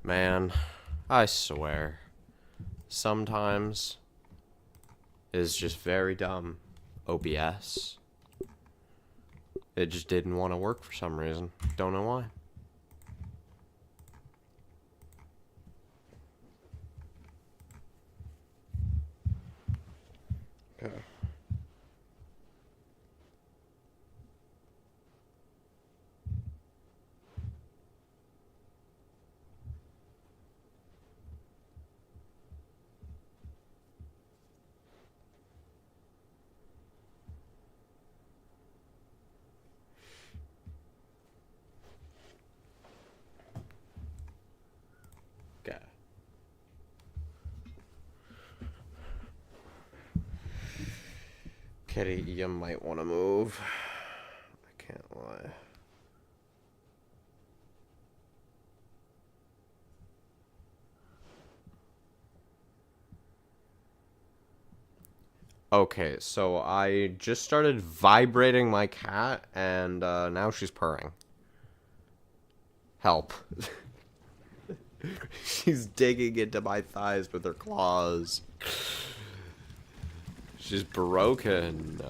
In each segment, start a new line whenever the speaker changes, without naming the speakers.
Man, I swear. Sometimes is just very dumb. OBS. It just didn't want to work for some reason. Don't know why. Okay. Okay. Kitty, you might want to move. I can't lie. Okay, so I just started vibrating my cat, and now she's purring. Help. She's digging into my thighs with her claws. She's broken.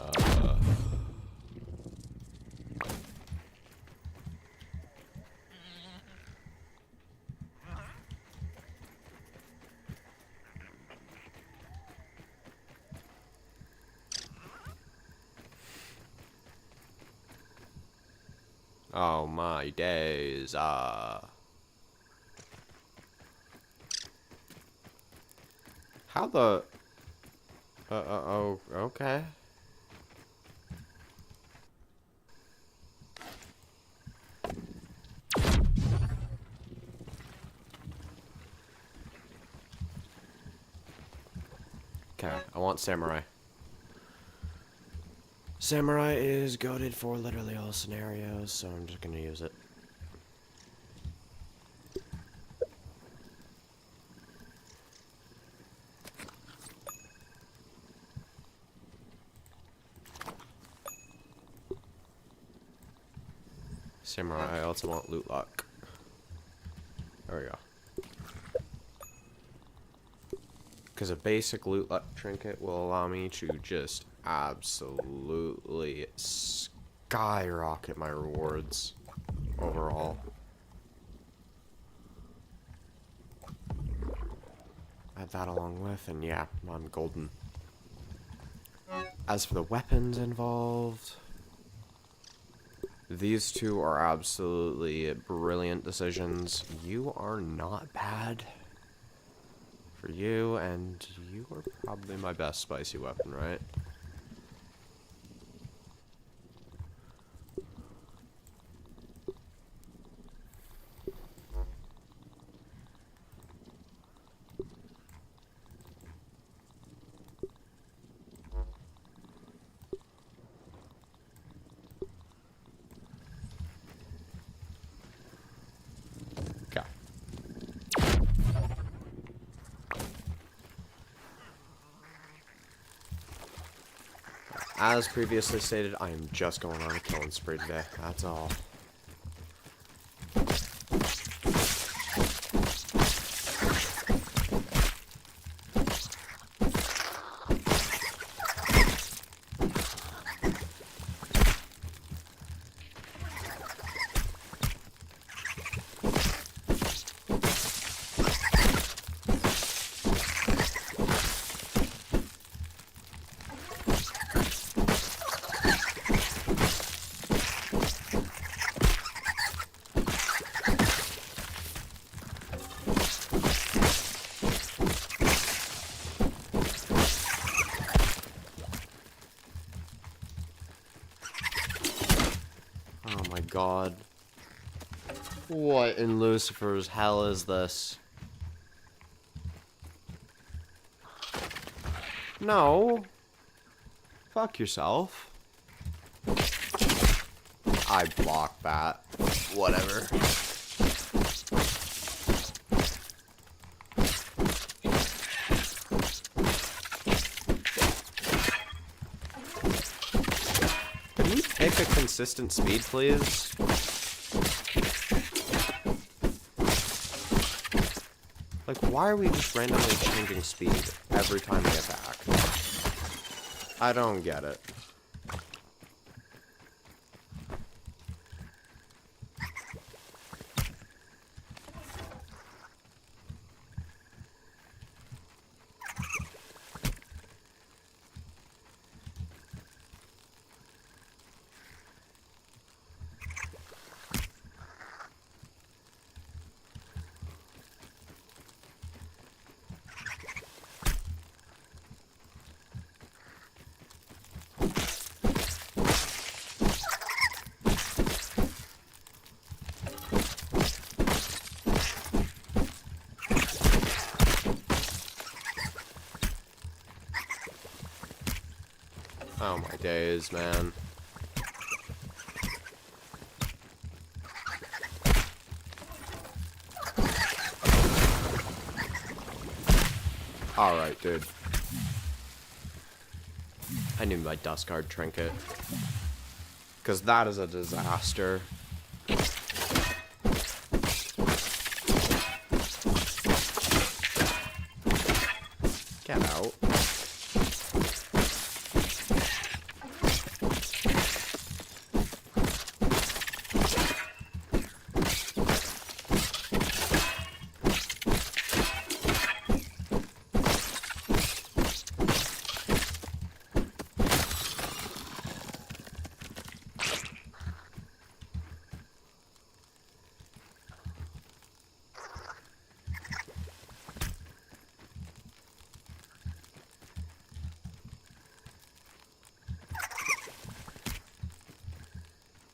Oh my days. How the... oh, okay. Okay, I want Samurai. Samurai is goated for literally all scenarios, so I'm just gonna use it. Samurai, I also want loot lock. There we go. Because a basic loot lock trinket will allow me to just absolutely skyrocket my rewards overall. Add that along with, and yeah, I'm golden. As for the weapons involved, these two are absolutely brilliant decisions. You are not bad for you, and you are probably my best spicy weapon, right? As previously stated, I am just going on a killing spree today. That's all. God. What in Lucifer's hell is this? No. Fuck yourself. I block that. Whatever. Can we pick a consistent speed, please? Like, why are we just randomly changing speed every time we attack? I don't get it. Oh my days, man. Alright, dude. I need my dust guard trinket. Because that is a disaster. Get out.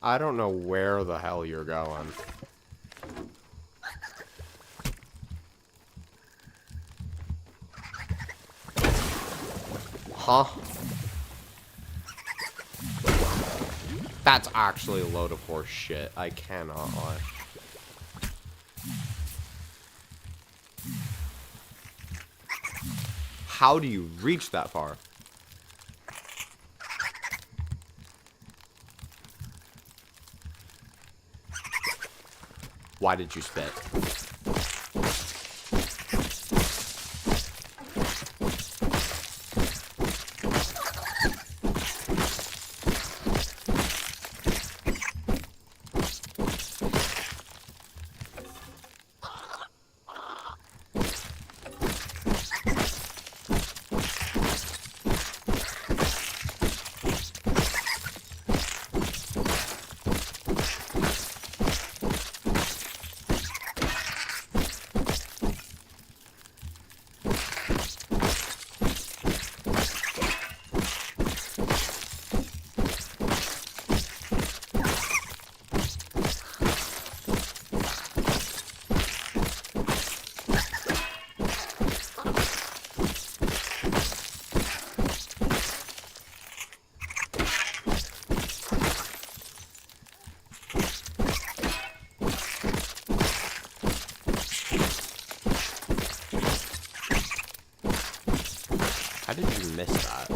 I don't know where the hell you're going. Huh? That's actually a load of horse shit. I cannot lie. How do you reach that far? Why did you spit? How did you miss that?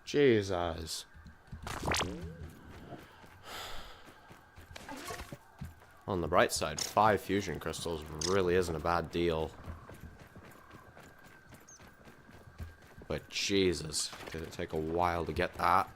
Jesus. On the bright side, 5 fusion crystals really isn't a bad deal. But Jesus, did it take a while to get that?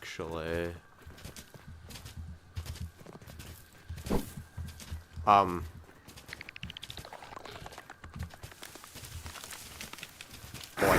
actually. Boy.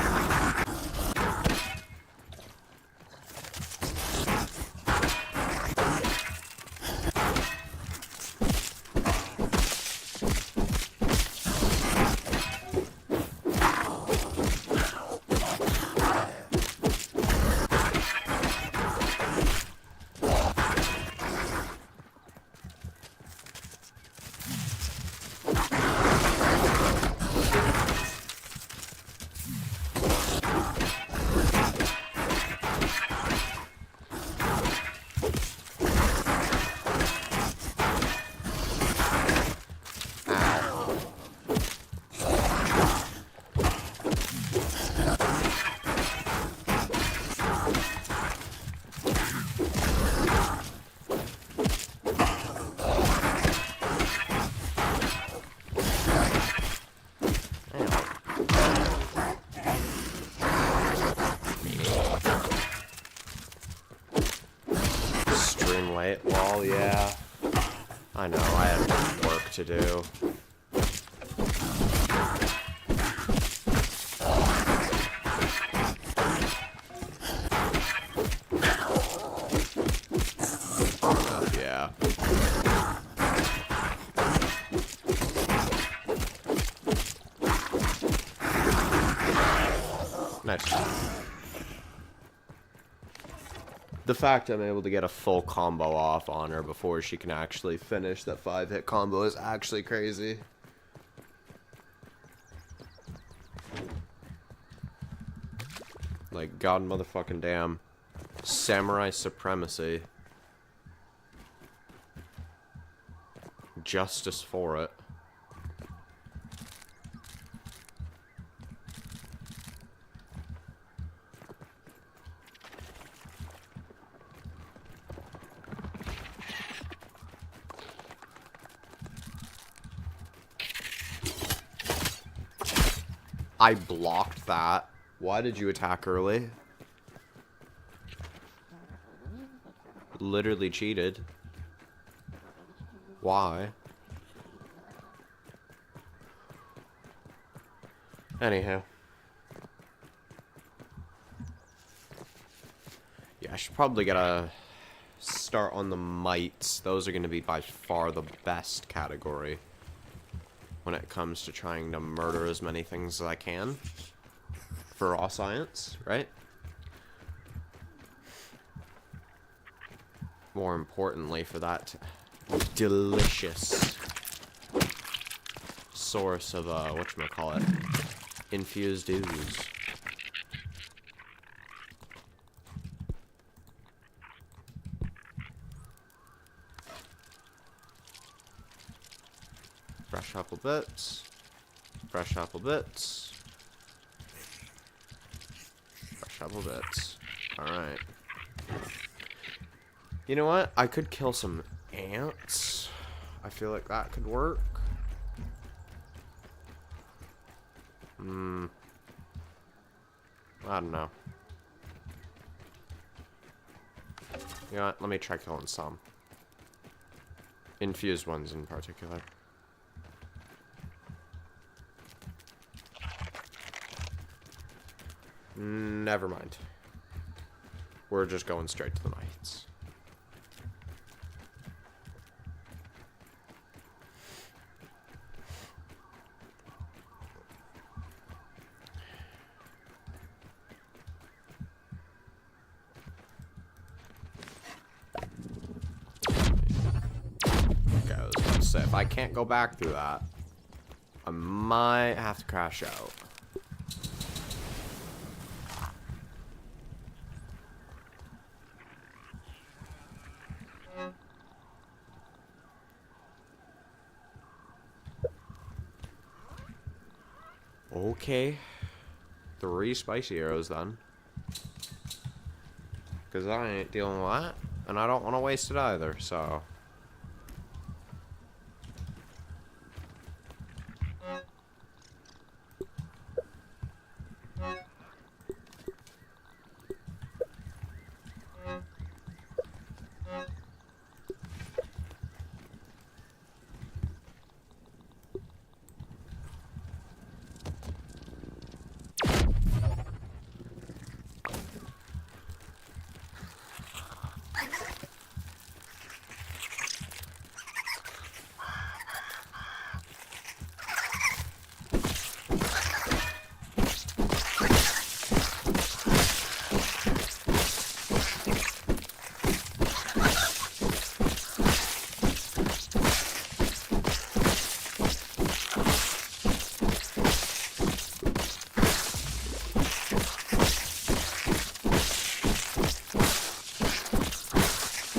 Stream late. Well, yeah. I know, I have work to do. Yeah. Nice. The fact I'm able to get a full combo off on her before she can actually finish that 5-hit combo is actually crazy. Like, god motherfucking damn. Samurai supremacy. Justice for it. I blocked that. Why did you attack early? Literally cheated. Why? Anyhow. Yeah, I should probably get a start on the mites. Those are going to be by far the best category when it comes to trying to murder as many things as I can for raw science, right? More importantly, for that delicious source of, whatchamacallit, infused ooze. Fresh apple bits. Fresh apple bits. Fresh apple bits. Alright. You know what? I could kill some ants. I feel like that could work. I don't know. You know what? Let me try killing some. Infused ones in particular. Never mind. We're just going straight to the mites. Okay, I was about to say, if I can't go back through that, I might have to crash out. Okay. 3 spicy arrows then. Because I ain't dealing with that. And I don't want to waste it either, so.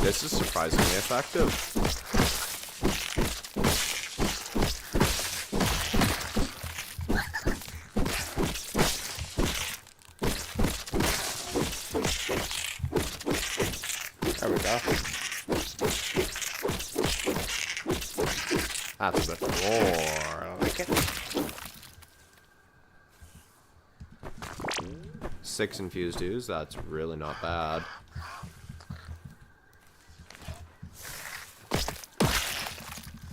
This is surprisingly effective. There we go. That's a bit more. I like it. 6 infused ooze. That's really not bad.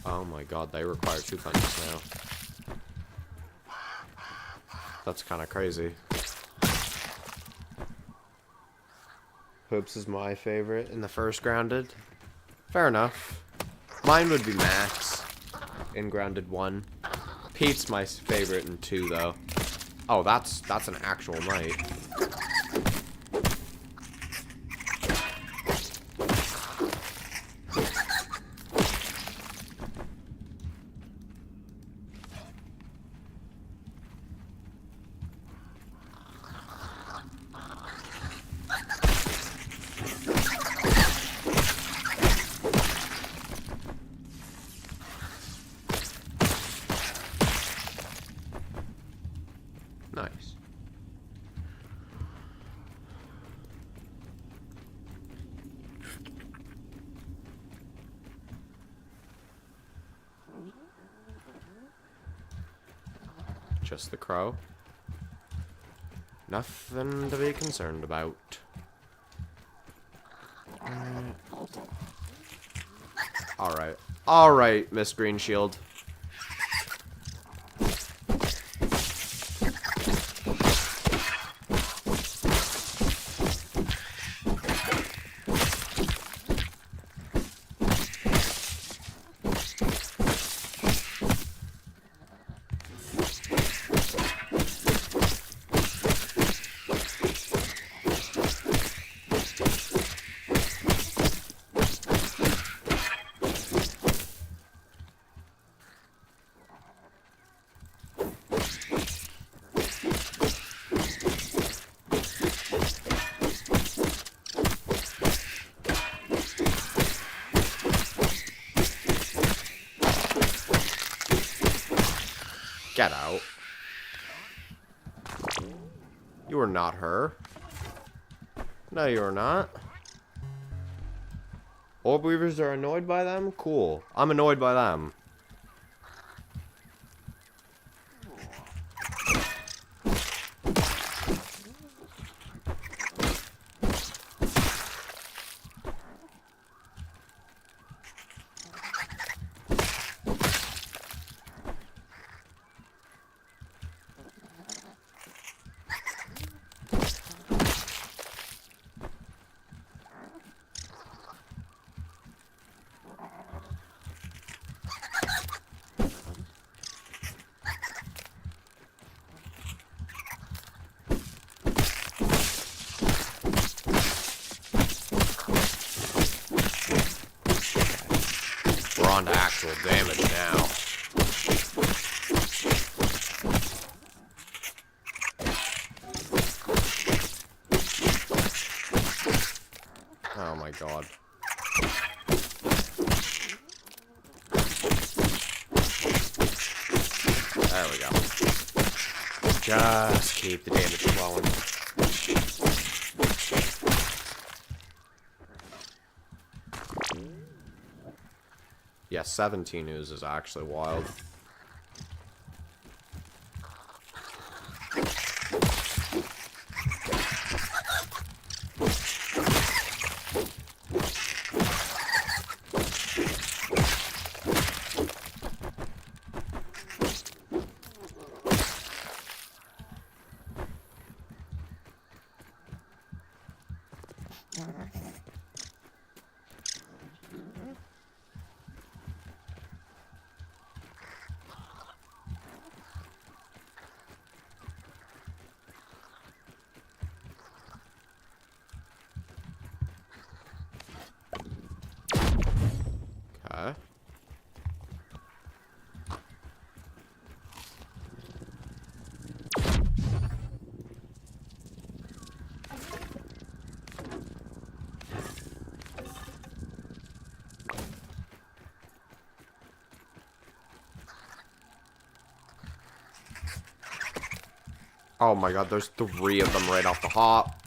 Oh my god, they require 2 punches now. That's kind of crazy. Hoops is my favorite in the first grounded. Fair enough. Mine would be Max in grounded 1. Pete's my favorite in 2 though. Oh, that's an actual knight. Nice. Just the crow. Nothing to be concerned about. Alright. Alright, Miss Green Shield. Get out. You are not her. No, you are not. Orb Weavers are annoyed by them? Cool. I'm annoyed by them. We're on to actual damage now. Oh my god. There we go. Just keep the damage flowing. Yeah, 17 ooze is actually wild. Okay. Oh my god, there's 3 of them right off the hop.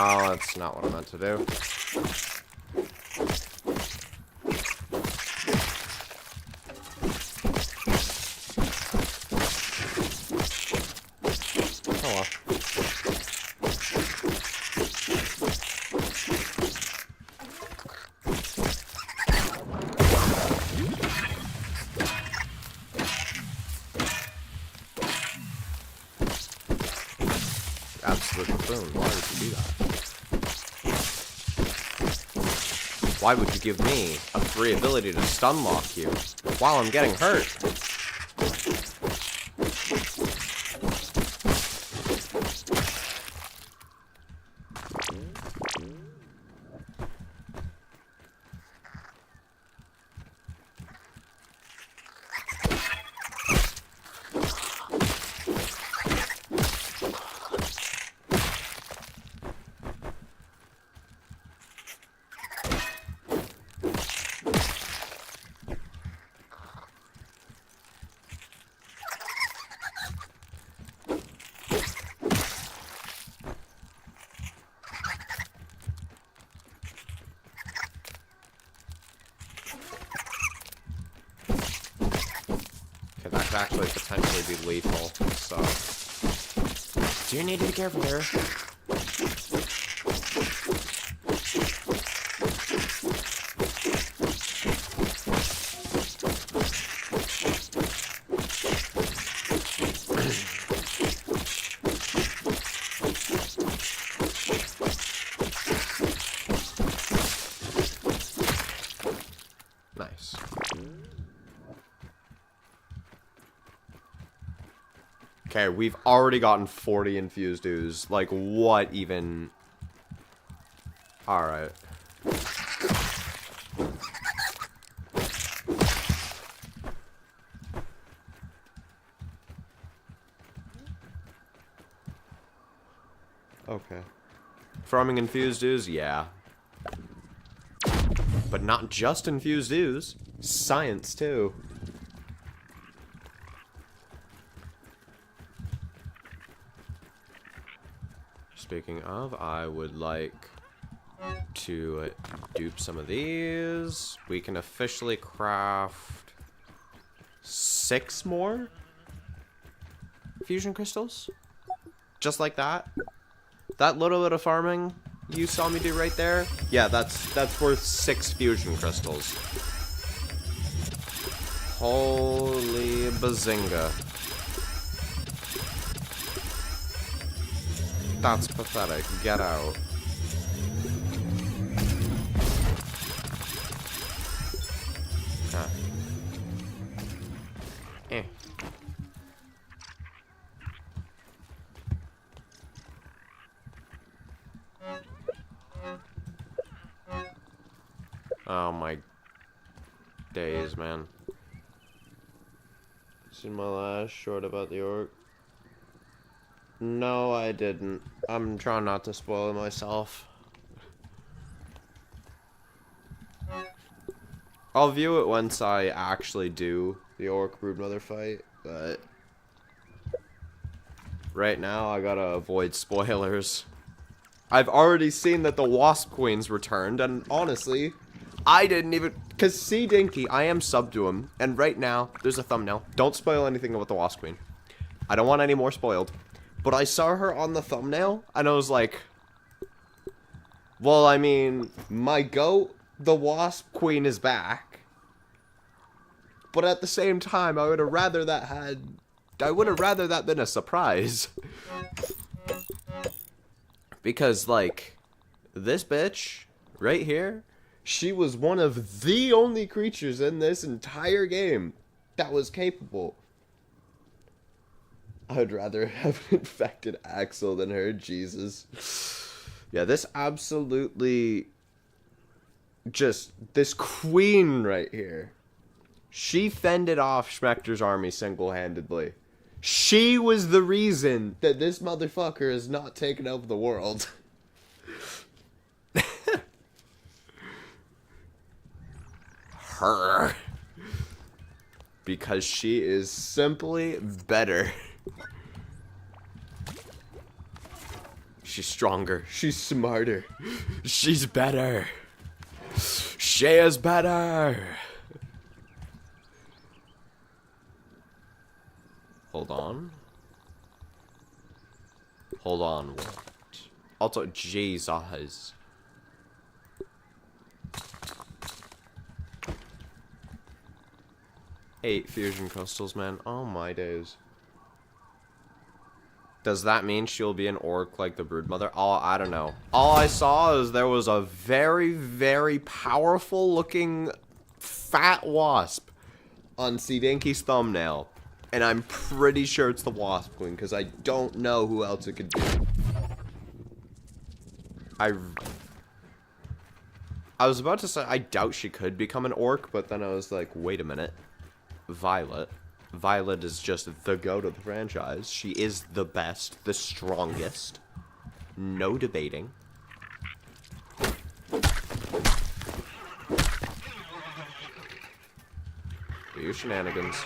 Oh, that's not what I meant to do. Oh well. Absolute buffoon. Why would you do that? Why would you give me a free ability to stun lock you while I'm getting hurt? That could actually potentially be lethal, so... Do you need to be careful here? Nice. Okay, we've already gotten 40 infused ooze. Like, what even? Alright. Okay. Farming infused ooze? Yeah. But not just infused ooze. Science, too. Speaking of, I would like to dupe some of these. We can officially craft 6 more fusion crystals. Just like that. That little bit of farming you saw me do right there, yeah, that's worth 6 fusion crystals. Holy bazinga. That's pathetic. Get out. Huh. Eh. Oh my days, man. This is my last short about the orc. No, I didn't. I'm trying not to spoil it myself. I'll view it once I actually do the Orc Broodmother fight, but right now I gotta avoid spoilers. I've already seen that the Wasp Queen's returned, and honestly, I didn't even... Because C. Dinky, I am sub to him, and right now, there's a thumbnail. Don't spoil anything about the Wasp Queen. I don't want any more spoiled. But I saw her on the thumbnail, and I was like, well, I mean, my goat, the Wasp Queen, is back. But at the same time, I would have rather that been a surprise. Because, like, this bitch, right here, she was one of the only creatures in this entire game that was capable. I would rather have infected Axel than her, Jesus. Yeah, this absolutely... Just, this queen right here. She fended off Schmechter's army single-handedly. She was the reason that this motherfucker is not taking over the world. Her. Because she is simply better. She's stronger. She's smarter. She's better. She is better. Hold on. Hold on. What? Also, Jesus. Eight fusion crystals, man. Oh my days. Does that mean she'll be an orc like the Broodmother? Oh, I don't know. All I saw is there was a very, very powerful looking fat wasp on C. Dinky's thumbnail. And I'm pretty sure it's the Wasp Queen, because I don't know who else it could be. I was about to say, I doubt she could become an orc, but then I was like, wait a minute. Violet. Violet is just the goat of the franchise. She is the best, the strongest. No debating. Do your shenanigans.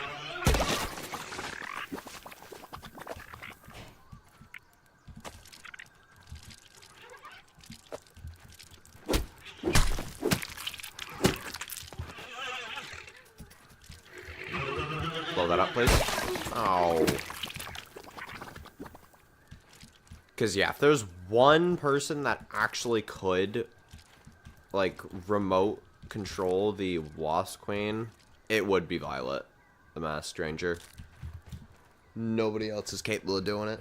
Blow that up, please. Oh. Because, yeah, if there's one person that actually could, like, remote control the Wasp Queen, it would be Violet, the Masked Stranger. Nobody else is capable of doing it.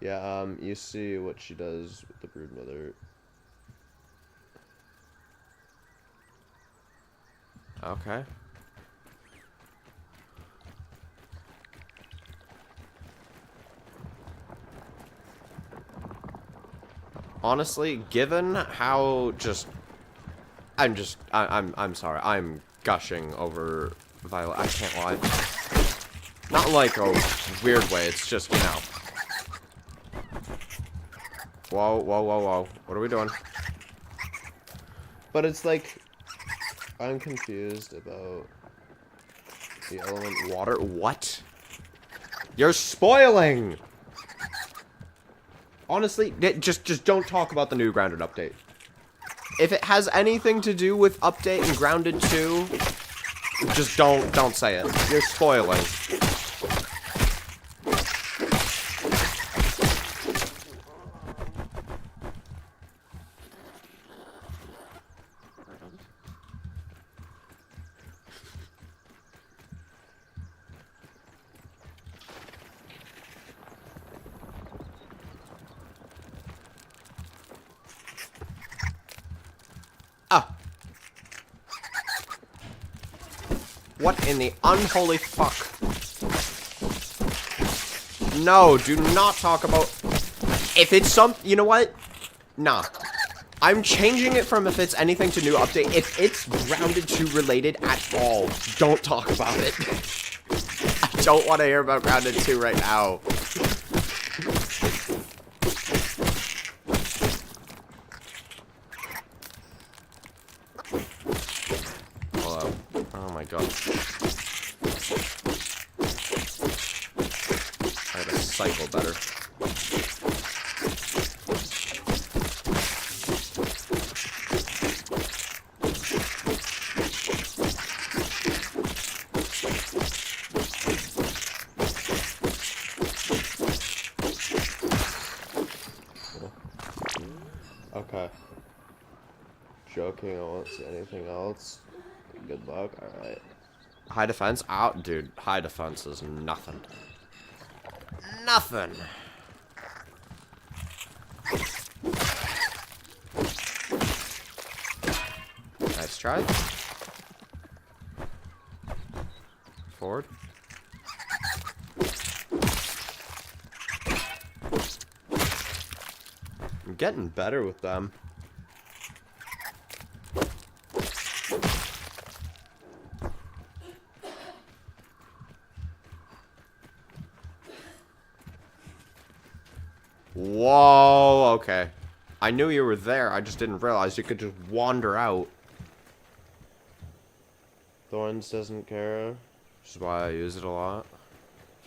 Yeah, you see what she does with the Broodmother. Okay. Honestly, given how I'm sorry, I'm gushing over Violet. I can't lie. Not like a weird way, it's just, you know. Whoa, whoa, whoa, whoa. What are we doing? But it's like, I'm confused about the element water. What? You're spoiling! Honestly, just don't talk about the new Grounded update. If it has anything to do with update and Grounded 2, just don't say it. You're spoiling. Ah. What in the unholy fuck? No, do not talk about... If it's you know what? Nah. I'm changing it from if it's anything to new update. If it's Grounded 2 related at all, don't talk about it. I don't want to hear about Grounded 2 right now. Hello. Oh my god. I gotta cycle better. joking. I won't see anything else. Good luck. Alright. High defense? Out, dude. High defense is nothing. Nothing. Nice try. Forward. I'm getting better with them. Whoa, okay. I knew you were there, I just didn't realize you could just wander out. Thorns doesn't care, which is why I use it a lot.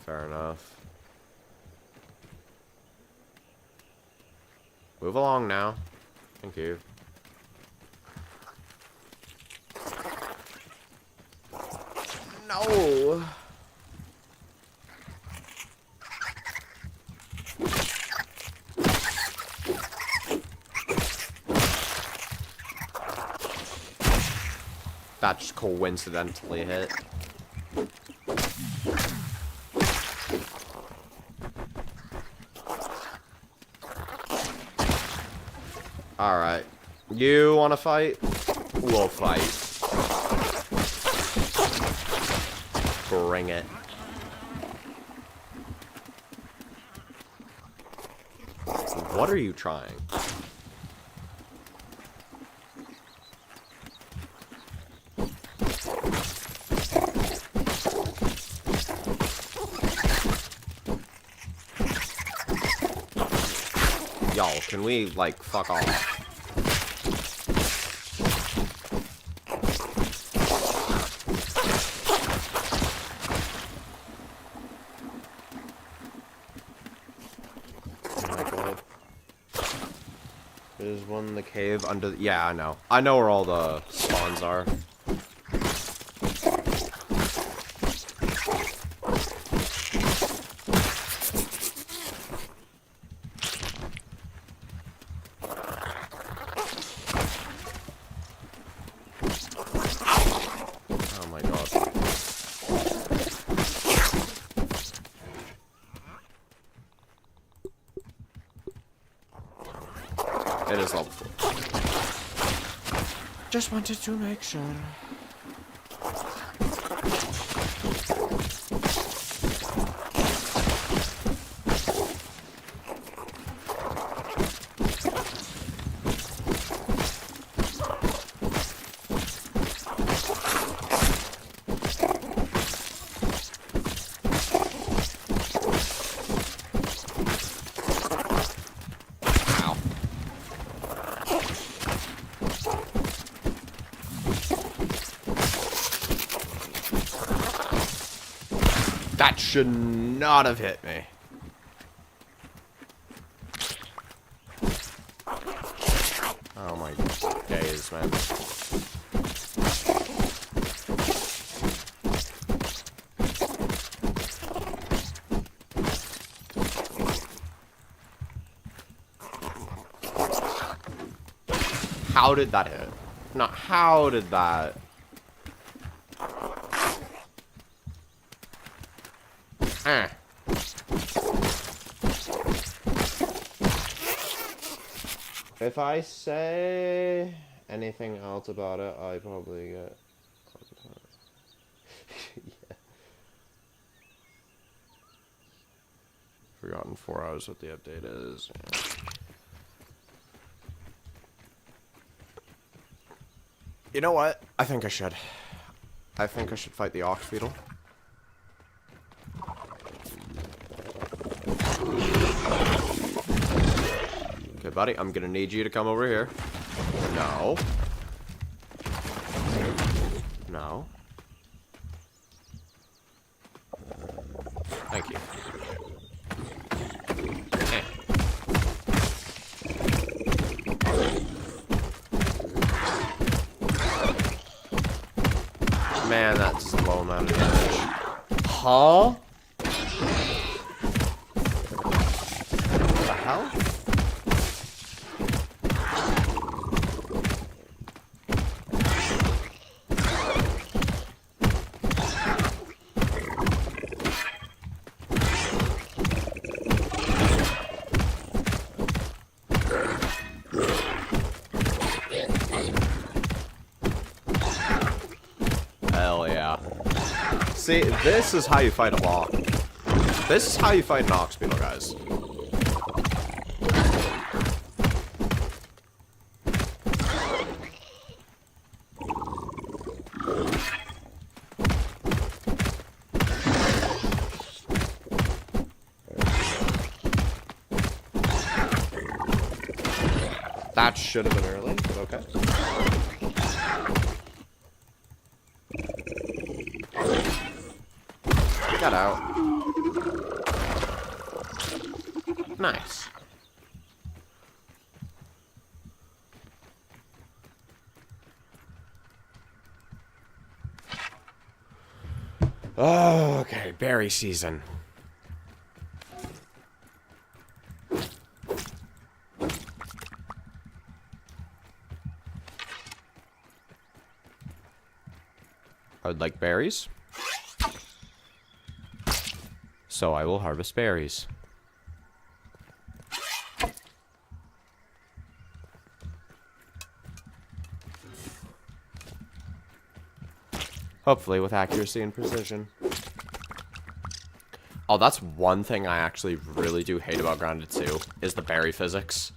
Fair enough. Move along now. Thank you. No! That just coincidentally hit. Alright. You wanna fight? We'll fight. Bring it. What are you trying? Y'all, can we, like, fuck off? Oh my god. There's one in the cave under the... Yeah, I know. I know where all the spawns are. It is level 4. Just wanted to make sure. That should not have hit me. Oh my days, man. How did that hit? Not how did that... If I say anything else about it, I probably get... Yeah. Forgotten 4 hours what the update is. Yeah. You know what? I think I should. I think I should fight the ox beetle. Okay, buddy, I'm gonna need you to come over here. No. No. Thank you. Man, that's a low amount of damage. Huh? What the hell? See, this is how you fight a ball. This is how you fight an ox beetle, guys. That should have been early, but okay. Get out. Nice. Oh, okay, berry season. I would like berries. So I will harvest berries. Hopefully with accuracy and precision. Oh, that's one thing I actually really do hate about Grounded 2, is the berry physics.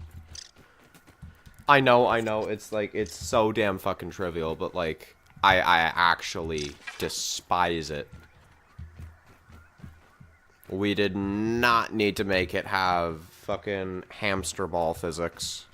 I know, it's like, it's so damn fucking trivial, but like, I actually despise it. We did not need to make it have fucking hamster ball physics.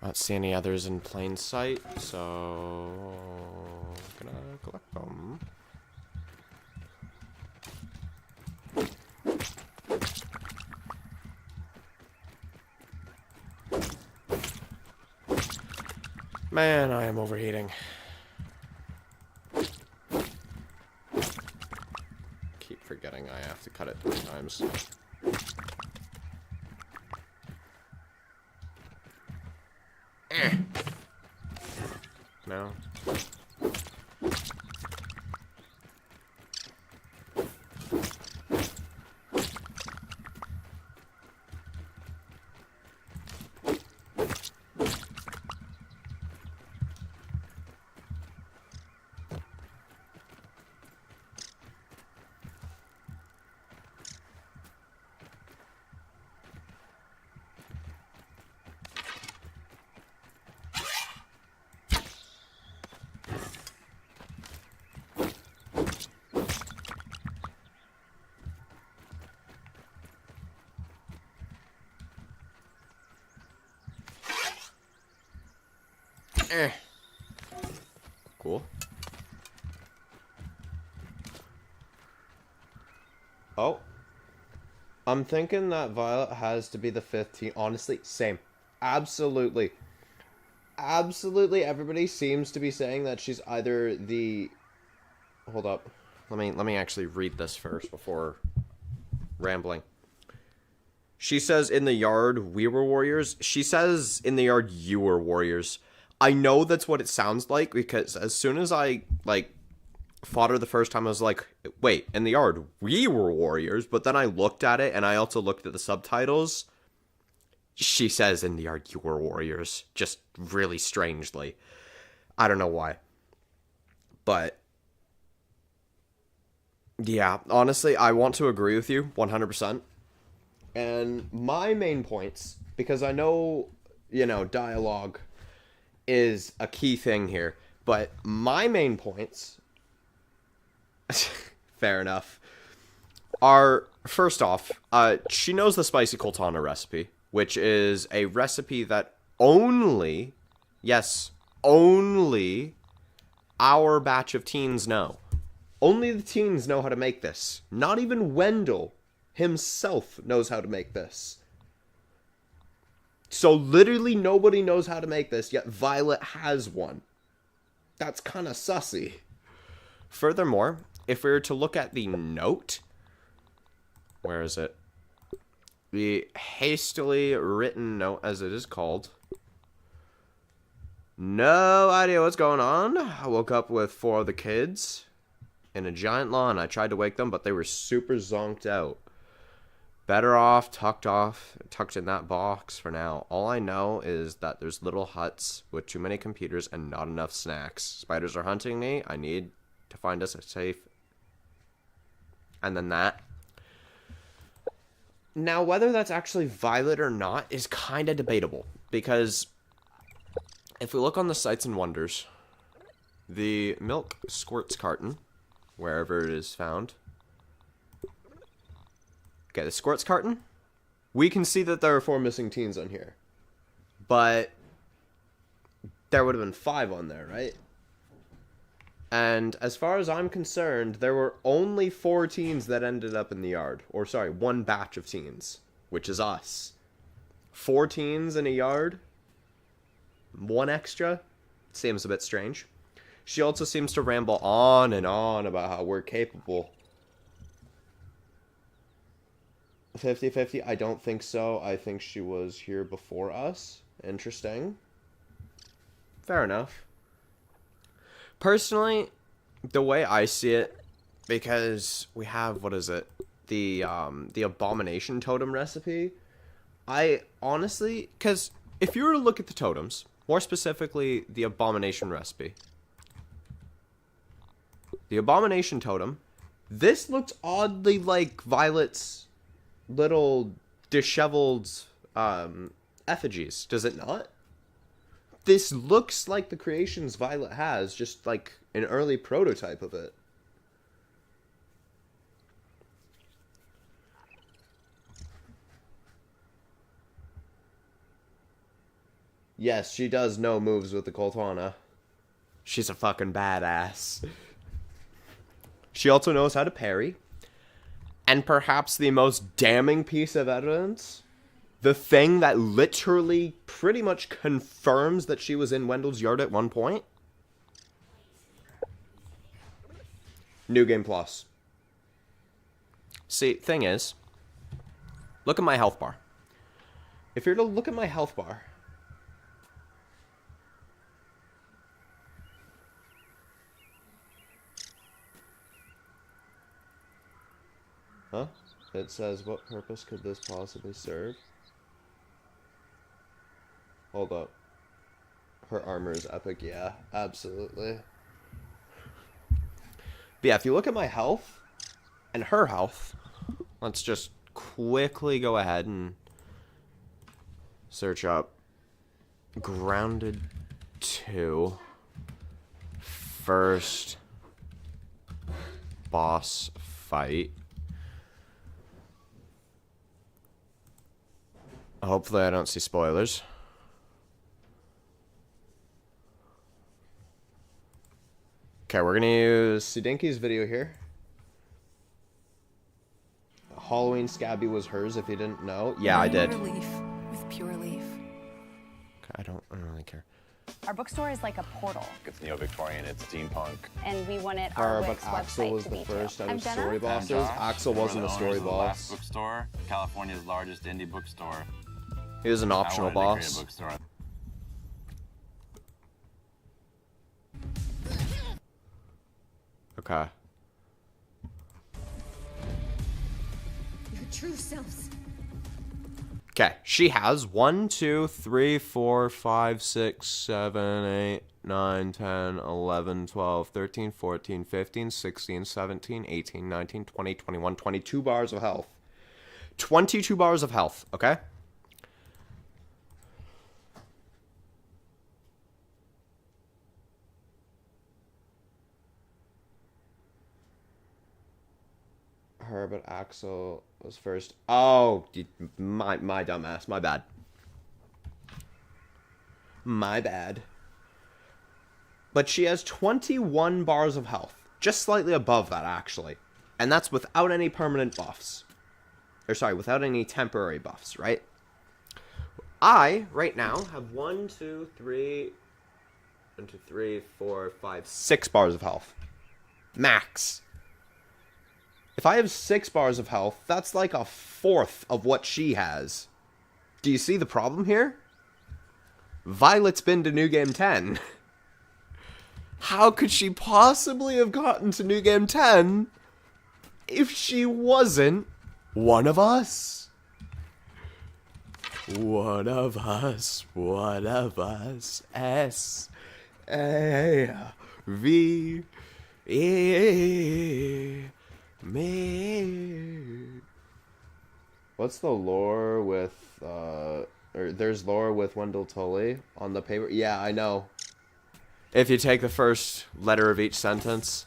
I don't see any others in plain sight, so gonna collect them. Man, I am overheating. Keep forgetting I have to cut it 3 times. No. Cool. Oh. I'm thinking that Violet has to be the 15th. Honestly, same. Absolutely. Absolutely everybody seems to be saying that she's either the... Hold up. Let me actually read this first before rambling. She says in the yard, we were warriors. She says in the yard, you were warriors. I know that's what it sounds like, because as soon as I, like, fought her the first time, I was like, wait, in the yard, we were warriors. But then I looked at it, and I also looked at the subtitles. She says in the yard, you were warriors. Just really strangely. I don't know why. But, yeah, honestly, I want to agree with you 100%. And my main points, because I know, you know, dialogue is a key thing here, but my main points Fair enough. First off, she knows the spicy Coltana recipe, which is a recipe that only, yes, only our batch of teens know. Only the teens know how to make this. Not even Wendell himself knows how to make this. So literally nobody knows how to make this, yet Violet has one. That's kind of sussy. Furthermore, if we were to look at the note, where is it? The hastily written note, as it is called. No idea what's going on. I woke up with 4 of the kids in a giant lawn. I tried to wake them, but they were super zonked out. Better off, tucked in that box for now. All I know is that there's little huts with too many computers and not enough snacks. Spiders are hunting me. I need to find us a safe. And then that. Now, whether that's actually Violet or not is kind of debatable. Because if we look on the Sights and Wonders, the milk squirts carton, wherever it is found. Okay, the squirts carton. We can see that there are 4 missing teens on here. But there would have been 5 on there, right? And as far as I'm concerned, there were only 4 teens that ended up in the yard. Or sorry, 1 batch of teens, which is us. 4 teens in a yard? 1 extra? Seems a bit strange. She also seems to ramble on and on about how we're capable. 50-50? I don't think so. I think she was here before us. Interesting. Fair enough. Personally, the way I see it, because we have, what is it? The Abomination Totem recipe. I honestly, because if you were to look at the totems, more specifically the Abomination recipe, the Abomination Totem, this looks oddly like Violet's little disheveled effigies, does it not? This looks like the creations Violet has, just like an early prototype of it. Yes, she does know moves with the Coltana. She's a fucking badass. She also knows how to parry. And perhaps the most damning piece of evidence, the thing that literally pretty much confirms that she was in Wendell's yard at one point. New Game Plus. See, thing is, look at my health bar. If you're to look at my health bar, huh? It says, what purpose could this possibly serve? Hold up. Her armor is epic, yeah, absolutely. But yeah, if you look at my health and her health, let's just quickly go ahead and search up Grounded 2 first boss fight. Hopefully I don't see spoilers. Okay, we're gonna use Sidinki's video here. Halloween Scabby was hers, if you didn't know. Yeah, I did.
Leaf with Pure Leaf.
Okay, I don't really care.
Our bookstore is like a portal.
It's neo-Victorian, it's steampunk.
And we wanted our
But
Wix
Axel
website
was
to
the
be
first
too.
out
I'm
of
Jenna.
story bosses. Axel wasn't a story boss.
Bookstore, California's largest indie bookstore.
He was an optional
I wanted to create
boss.
a bookstore.
Okay.
Your true selves.
Okay, she has 1, 2, 3, 4, 5, 6, 7, 8, 9, 10, 11, 12, 13, 14, 15, 16, 17, 18, 19, 20, 21, 22 bars of health. 22 bars of health, okay? her, but Axel was first. Oh, my dumbass. My bad. My bad. But she has 21 bars of health. Just slightly above that, actually. And that's without any permanent buffs. Or sorry, without any temporary buffs, right? I, right now, have 6 bars of health. Max. If I have 6 bars of health, that's like a fourth of what she has. Do you see the problem here? Violet's been to New Game 10. How could she possibly have gotten to New Game 10 if she wasn't one of us? One of us, one of us, S-A-V-E, me. What's the lore with, or there's lore with Wendell Tully on the paper? Yeah, I know. If you take the first letter of each sentence.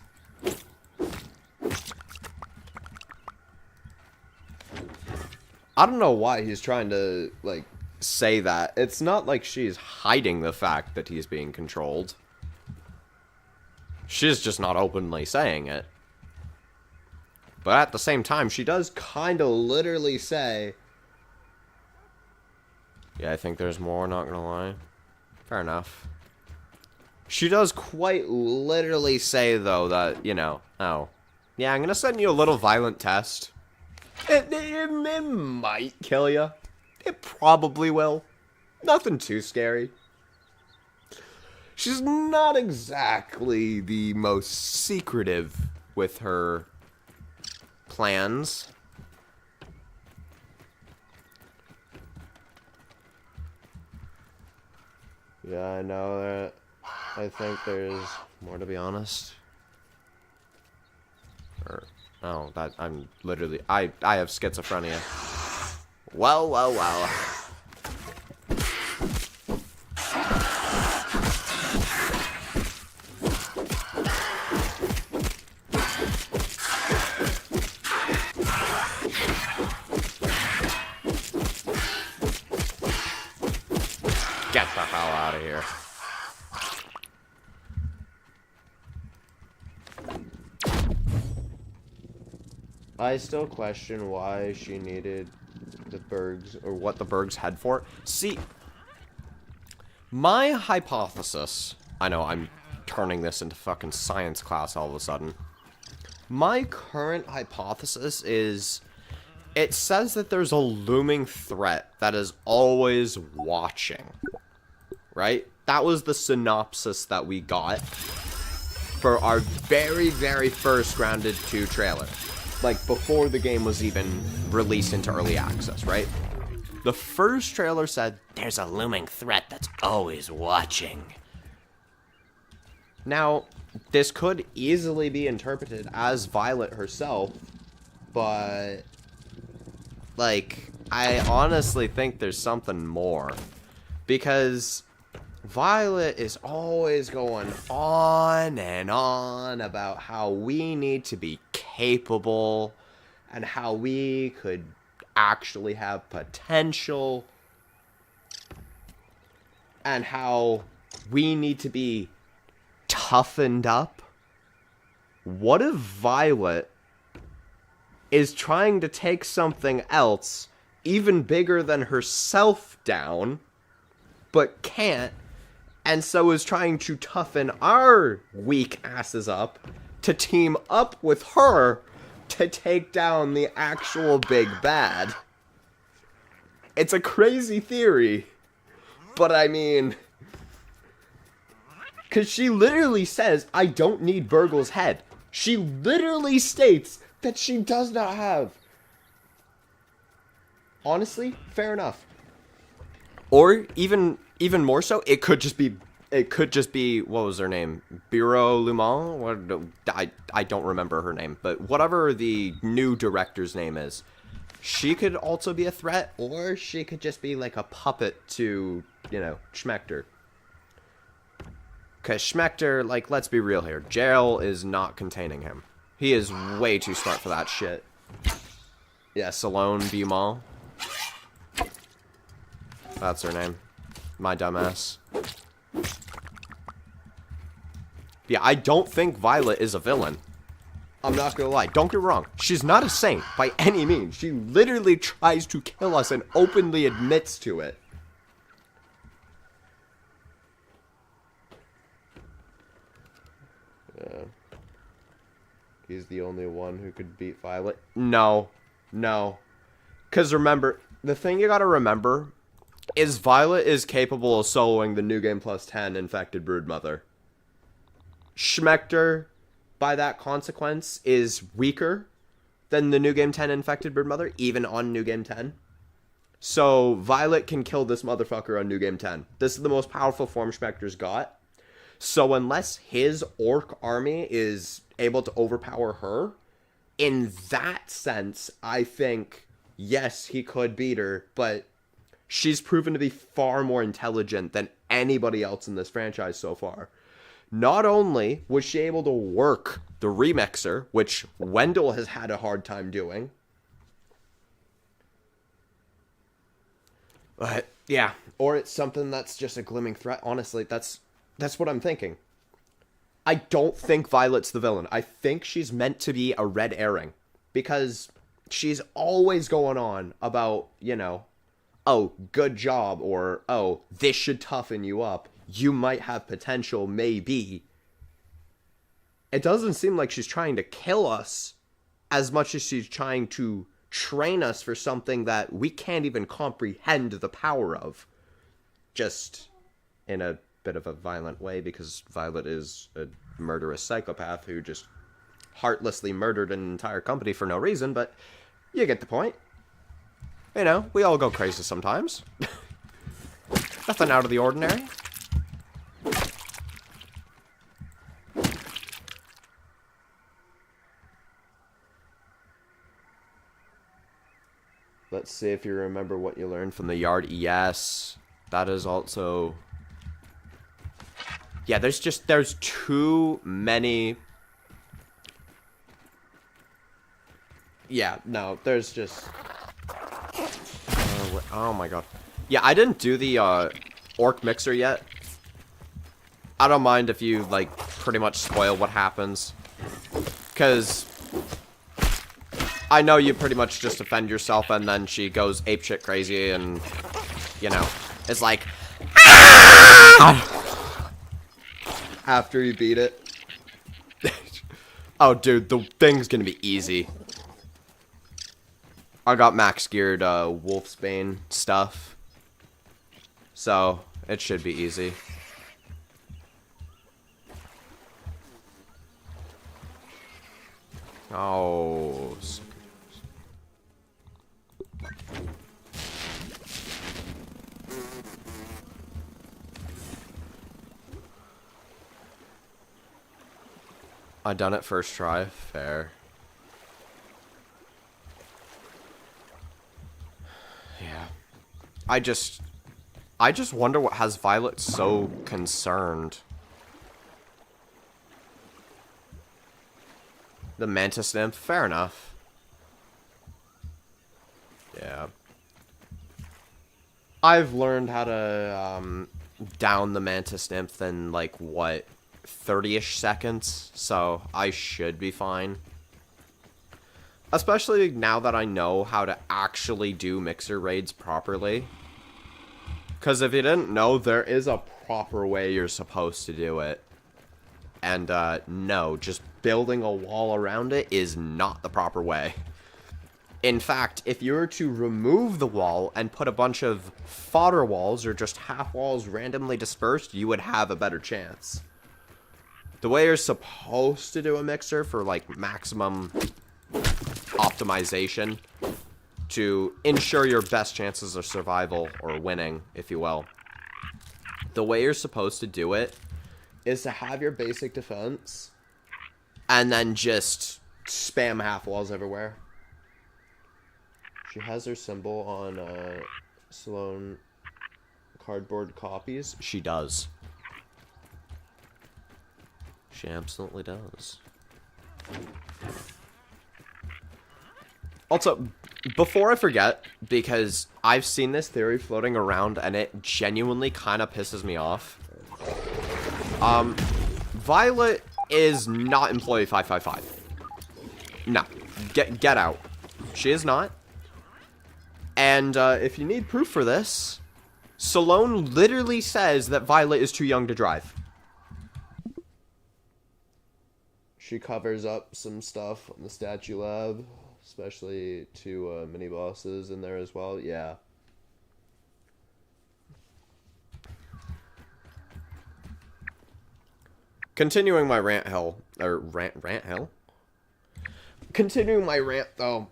I don't know why he's trying to, like, say that. It's not like she's hiding the fact that he's being controlled. She's just not openly saying it. But at the same time, she does kind of literally say... Yeah, I think there's more, not gonna lie. Fair enough. She does quite literally say, though, that, you know, oh, yeah, I'm gonna send you a little violent test. It might kill you. It probably will. Nothing too scary. She's not exactly the most secretive with her plans. Yeah, I know that. I think there's more, to be honest. Or, oh, that, I'm literally, I have schizophrenia. Well, well, well. Get the hell out of here. I still question why she needed the Bergs, or what the Bergs had for. See, my hypothesis, I know I'm turning this into fucking science class all of a sudden. My current hypothesis is, it says that there's a looming threat that is always watching, right? That was the synopsis that we got for our very, very first Grounded 2 trailer. Like, before the game was even released into early access, right? The first trailer said, there's a looming threat that's always watching. Now, this could easily be interpreted as Violet herself, but, like, I honestly think there's something more. Because Violet is always going on and on about how we need to be capable and how we could actually have potential and how we need to be toughened up. What if Violet is trying to take something else even bigger than herself down, but can't, and so is trying to toughen our weak asses up to team up with her to take down the actual big bad? It's a crazy theory, but I mean, because she literally says, I don't need Burgle's head. She literally states that she does not have. Honestly, fair enough. Or even more so, it could just be what was her name? Biro Luman? What, I don't remember her name, but whatever the new director's name is, she could also be a threat, or she could just be like a puppet to, you know, Schmechter. Because Schmechter, like, let's be real here, Gerald is not containing him. He is way too smart for that shit. Yeah, Salone Beaumont. That's her name. My dumbass. Yeah, I don't think Violet is a villain. I'm not gonna lie. Don't get me wrong. She's not a saint by any means. She literally tries to kill us and openly admits to it. Yeah. He's the only one who could beat Violet. No. No. Because remember, the thing you gotta remember is Violet is capable of soloing the New Game Plus 10 Infected Broodmother. Schmector, by that consequence, is weaker than the New Game 10 Infected Broodmother, even on New Game 10. So, Violet can kill this motherfucker on New Game 10. This is the most powerful form Schmector's got. So, unless his orc army is able to overpower her, in that sense, I think, yes, he could beat her, but she's proven to be far more intelligent than anybody else in this franchise so far. Not only was she able to work the remixer, which Wendell has had a hard time doing. But, yeah. Or it's something that's just a glimmering threat. Honestly, that's what I'm thinking. I don't think Violet's the villain. I think she's meant to be a red herring. Because she's always going on about, you know, oh, good job, or, oh, this should toughen you up. You might have potential, maybe. It doesn't seem like she's trying to kill us as much as she's trying to train us for something that we can't even comprehend the power of. Just in a bit of a violent way, because Violet is a murderous psychopath who just heartlessly murdered an entire company for no reason, but you get the point. You know, we all go crazy sometimes. Nothing out of the ordinary. Let's see if you remember what you learned from the yard. Yes, that is also... Yeah, there's too many... Yeah, no, there's just... Oh my god. Yeah, I didn't do the orc mixer yet. I don't mind if you, like, pretty much spoil what happens. Because I know you pretty much just defend yourself and then she goes apeshit crazy and, you know, it's like... After you beat it. Oh, dude, the thing's gonna be easy. I got max geared Wolfsbane stuff. So, it should be easy. Oh. I done it first try. Fair. Yeah. I just wonder what has Violet so concerned. The Mantis Nymph, fair enough. Yeah. I've learned how to down the Mantis Nymph in like what, 30-ish seconds, so I should be fine. Especially now that I know how to actually do mixer raids properly. Because if you didn't know, there is a proper way you're supposed to do it. And, no, just building a wall around it is not the proper way. In fact, if you were to remove the wall and put a bunch of fodder walls or just half walls randomly dispersed, you would have a better chance. The way you're supposed to do a mixer for, like, maximum optimization to ensure your best chances of survival or winning, if you will. The way you're supposed to do it is to have your basic defense and then just spam half walls everywhere. She has her symbol on Sloan cardboard copies. She does. She absolutely does. Also, before I forget, because I've seen this theory floating around and it genuinely kind of pisses me off. Violet is not Employee 555. No. Get out. She is not. And if you need proof for this, Salone literally says that Violet is too young to drive. She covers up some stuff on the Statue Lab, especially two mini bosses in there as well. Yeah. Continuing my rant hell, or rant hell? Continuing my rant though,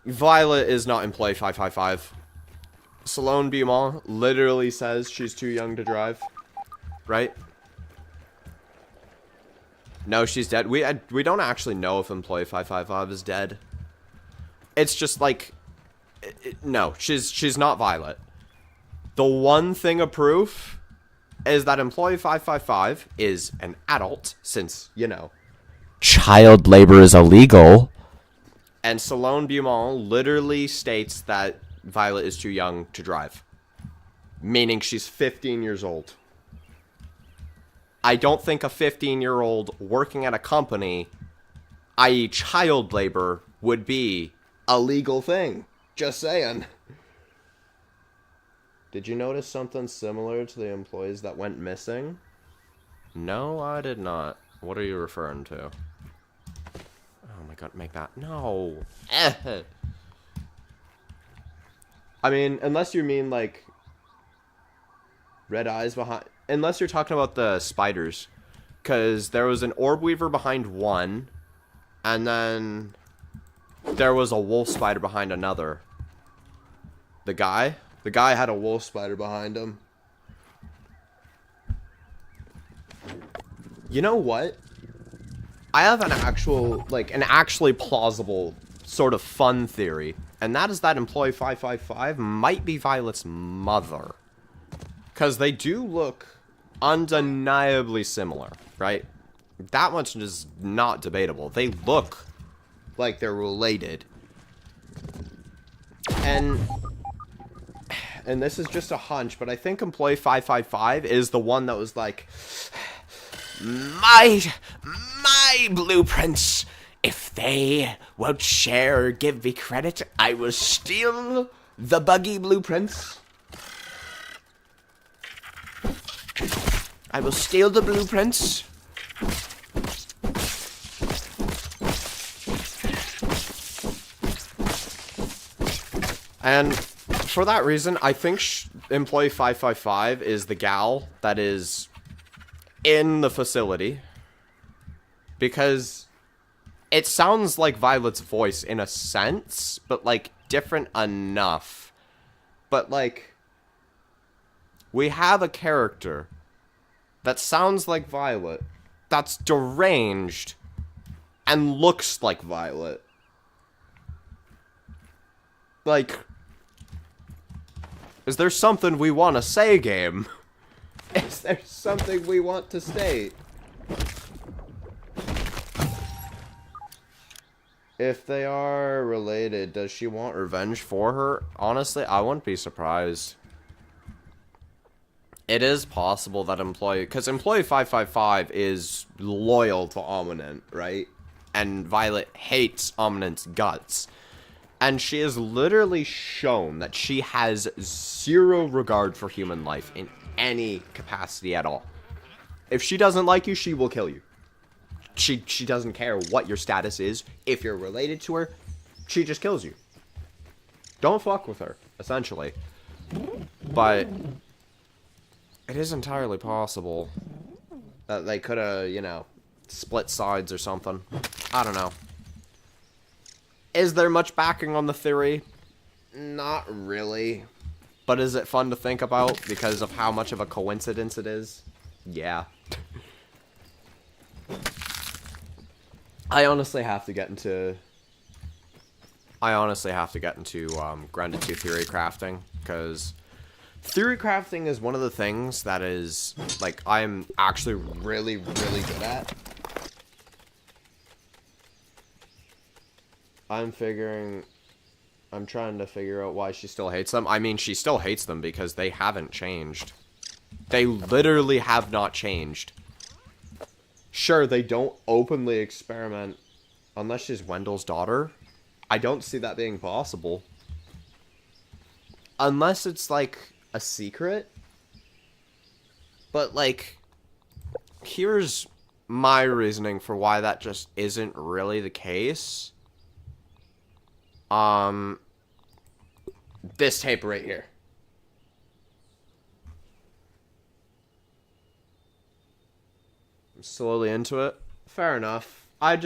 Violet is not Employee 555. Salone Beaumont literally says she's too young to drive, right? No, she's dead. We don't actually know if Employee 555 is dead. It's just like, no, she's not Violet. The one thing of proof is that Employee 555 is an adult, since, you know, child labor is illegal. And Salone Beaumont literally states that Violet is too young to drive. Meaning she's 15 years old. I don't think a 15-year-old working at a company, i.e. child labor, would be a legal thing. Just saying. Did you notice something similar to the employees that went missing? No, I did not. What are you referring to? Oh my god, make that. No. I mean, unless you mean, like, red eyes behind... Unless you're talking about the spiders. Because there was an orb weaver behind one. And then there was a wolf spider behind another. The guy had a wolf spider behind him. You know what? I have an actually plausible sort of fun theory. And that is that Employee 555 might be Violet's mother. Because they do look undeniably similar, right? That much is not debatable. They look like they're related. And this is just a hunch, but I think Employee 555 is the one that was like, my blueprints, if they won't share or give me credit, I will steal the buggy blueprints. I will steal the blueprints. And for that reason, I think Employee 555 is the gal that is in the facility. Because it sounds like Violet's voice in a sense, but, like, different enough. But, like, we have a character that sounds like Violet, that's deranged, and looks like Violet. Like, is there something we want to say, game? Is there something we want to state? If they are related, does she want revenge for her? Honestly, I wouldn't be surprised. It is possible that because Employee 555 is loyal to Ominent, right? And Violet hates Ominent's guts. And she has literally shown that she has zero regard for human life in any capacity at all. If she doesn't like you, she will kill you. She doesn't care what your status is. If you're related to her, she just kills you. Don't fuck with her, essentially. But it is entirely possible that they could have, you know, split sides or something. I don't know. Is there much backing on the theory? Not really. But is it fun to think about because of how much of a coincidence it is? Yeah. I honestly have to get into Grounded 2 theory crafting, because theory crafting is one of the things that is, like, I'm actually really, really good at. I'm trying to figure out why she still hates them. I mean, she still hates them because they haven't changed. They literally have not changed. Sure, they don't openly experiment unless she's Wendell's daughter. I don't see that being possible. Unless it's, like, a secret. But, like, here's my reasoning for why that just isn't really the case. This tape right here. I'm slowly into it. Fair enough. I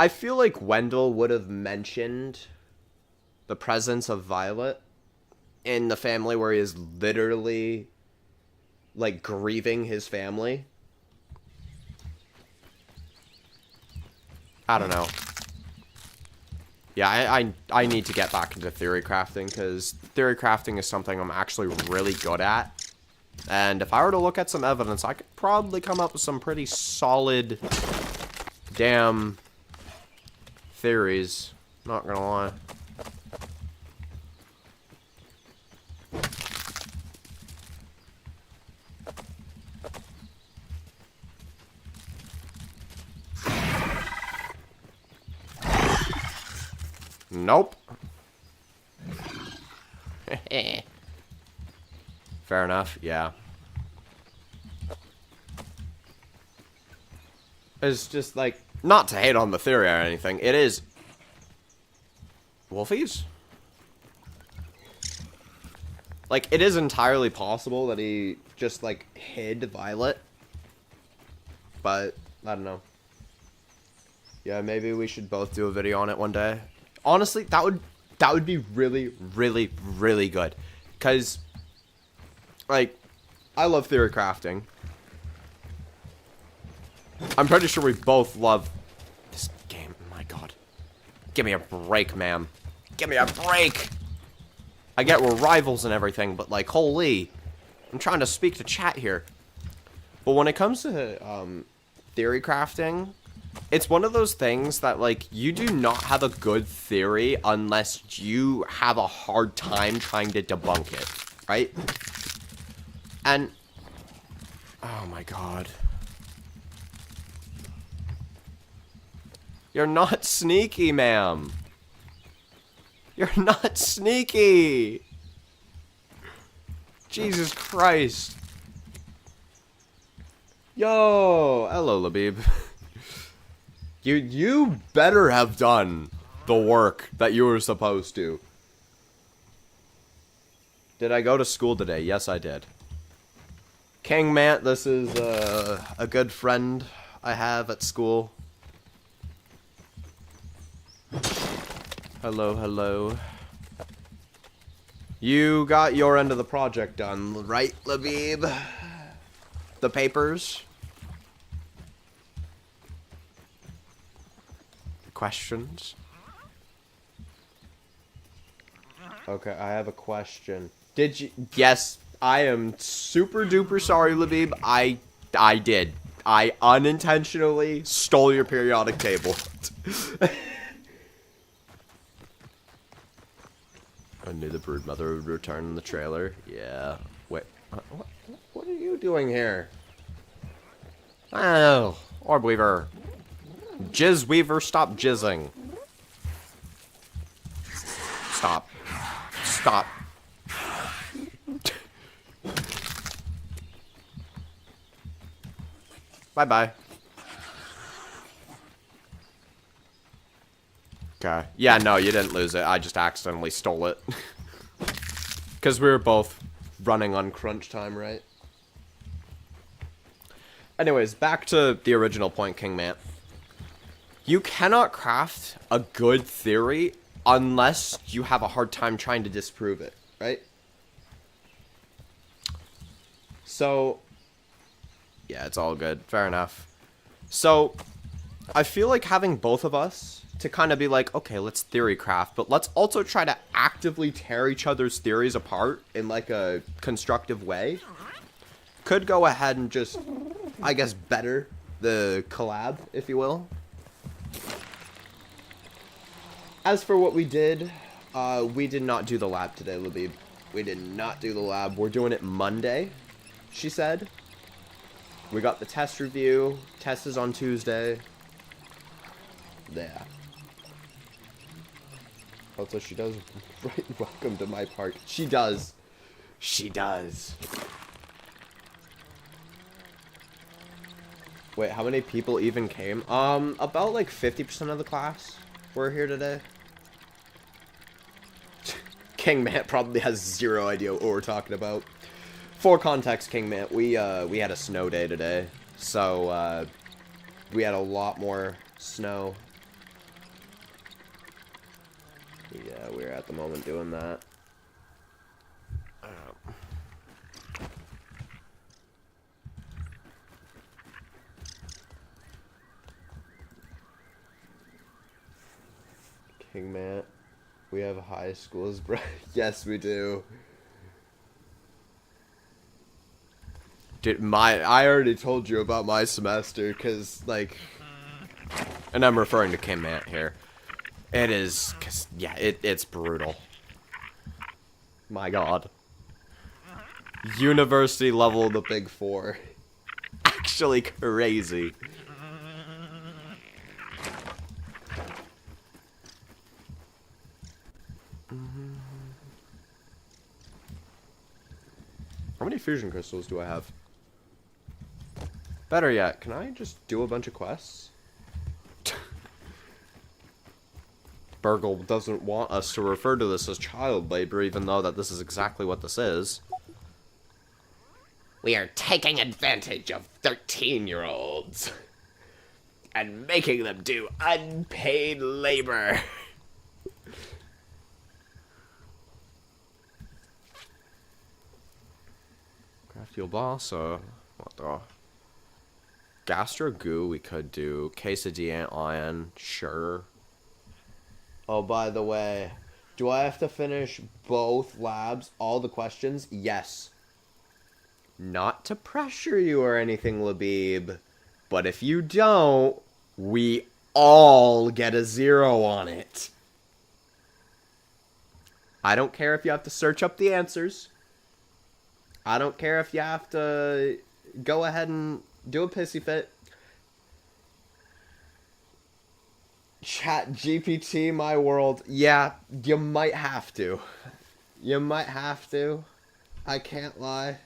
feel like Wendell would have mentioned the presence of Violet in the family where he is literally, like, grieving his family. I don't know. Yeah, I need to get back into theory crafting, because theory crafting is something I'm actually really good at. And if I were to look at some evidence, I could probably come up with some pretty solid damn theories. Not gonna lie. Nope. Fair enough, yeah. It's just like, not to hate on the theory or anything, it is Wolfies? Like, it is entirely possible that he just, like, hid Violet. But, I don't know. Yeah, maybe we should both do a video on it one day. Honestly, that would be really, really, really good. Because, like, I love theory crafting. I'm pretty sure we both love this game. My god. Give me a break, ma'am. Give me a break! I get we're rivals and everything, but, like, holy. I'm trying to speak to chat here. But when it comes to, theory crafting, it's one of those things that, like, you do not have a good theory unless you have a hard time trying to debunk it, right? And, oh my god. You're not sneaky, ma'am. You're not sneaky. Jesus Christ. Yo, hello, Labib. You better have done the work that you were supposed to. Did I go to school today? Yes, I did. King Mant, this is a good friend I have at school. Hello, hello. You got your end of the project done, right, Labib? The papers? Questions? Okay, I have a question. Did you... Yes, I am super duper sorry, Labib. I did. I unintentionally stole your periodic table. I knew the broodmother would return in the trailer. Yeah. Wait. What are you doing here? Oh, Orb Weaver. Jizz Weaver, stop jizzing. Stop. Stop. Bye-bye. Okay. Yeah, no, you didn't lose it. I just accidentally stole it. Because we were both running on crunch time, right? Anyways, back to the original point, King Mant. You cannot craft a good theory unless you have a hard time trying to disprove it, right? So, yeah, it's all good. Fair enough. So, I feel like having both of us to kind of be like, okay, let's theory craft, but let's also try to actively tear each other's theories apart in, like, a constructive way, could go ahead and just, I guess, better the collab, if you will. As for what we did not do the lab today, Labib. We did not do the lab. We're doing it Monday, she said. We got the test review. Test is on Tuesday. Yeah. Also, she does write welcome to my park. She does. She does. Wait, how many people even came? About like 50% of the class were here today. Kingman probably has zero idea what we're talking about. For context, Kingman, we had a snow day today, so we had a lot more snow. Yeah, we're at the moment doing that. Kingman, we have high schools, bro. Yes, we do. Dude, I already told you about my semester, cause like, and I'm referring to Kingman here. It is, cause yeah, it's brutal. My God. University level, the Big Four. Actually crazy. How many fusion crystals do I have? Better yet, can I just do a bunch of quests? Burgle doesn't want us to refer to this as child labor, even though that this is exactly what this is. We are taking advantage of 13-year-olds and making them do unpaid labor. Craft boss, what the? Gastro goo we could do. Quesadilla iron, sure. Oh, by the way, do I have to finish both labs, all the questions? Yes. Not to pressure you or anything, Labib, but if you don't, we all get a 0 on it. I don't care if you have to search up the answers. I don't care if you have to go ahead and do a pissy fit. Chat GPT, my world. Yeah, you might have to. You might have to. I can't lie.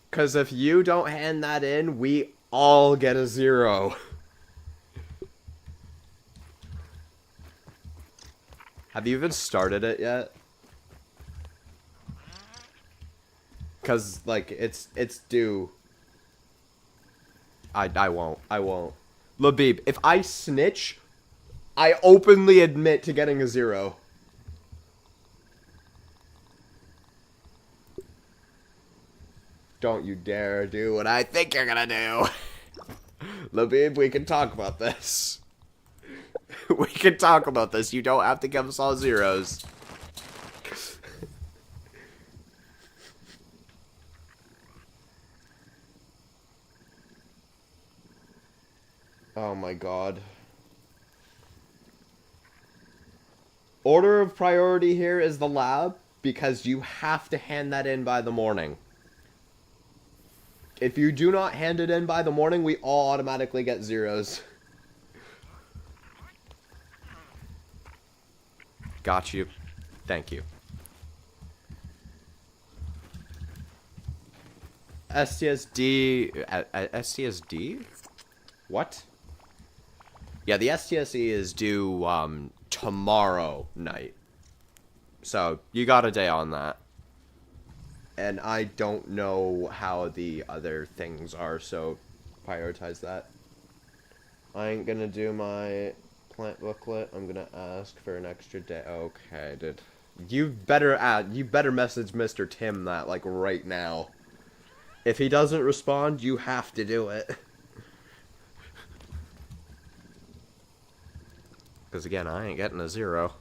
Because if you don't hand that in, we all get a 0. Have you even started it yet? Because, like, it's due. I won't. Labib, if I snitch, I openly admit to getting a 0. Don't you dare do what I think you're gonna do. Labib, we can talk about this. We can talk about this. You don't have to give us all 0s. Oh my God. Order of priority here is the lab, because you have to hand that in by the morning. If you do not hand it in by the morning, we all automatically get 0s. Got you. Thank you. STSD... STSD? What? Yeah, the STSE is due, tomorrow night. So, you got a day on that. And I don't know how the other things are, so prioritize that. I ain't gonna do my plant booklet. I'm gonna ask for an extra day. Okay, dude. You better message Mr. Tim that, like, right now. If he doesn't respond, you have to do it. Because again, I ain't getting a 0.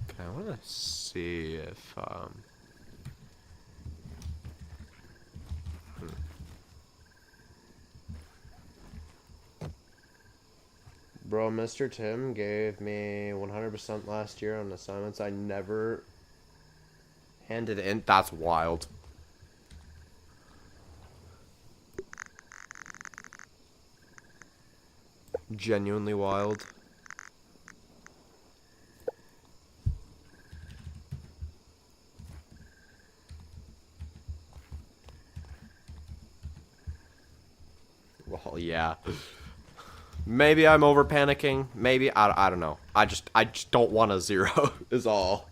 Okay, I want to see if, Bro, Mr. Tim gave me 100% last year on assignments I never handed in. That's wild. Genuinely wild. Well, yeah. Maybe I'm over panicking. Maybe I don't know. I just don't want a 0 is all.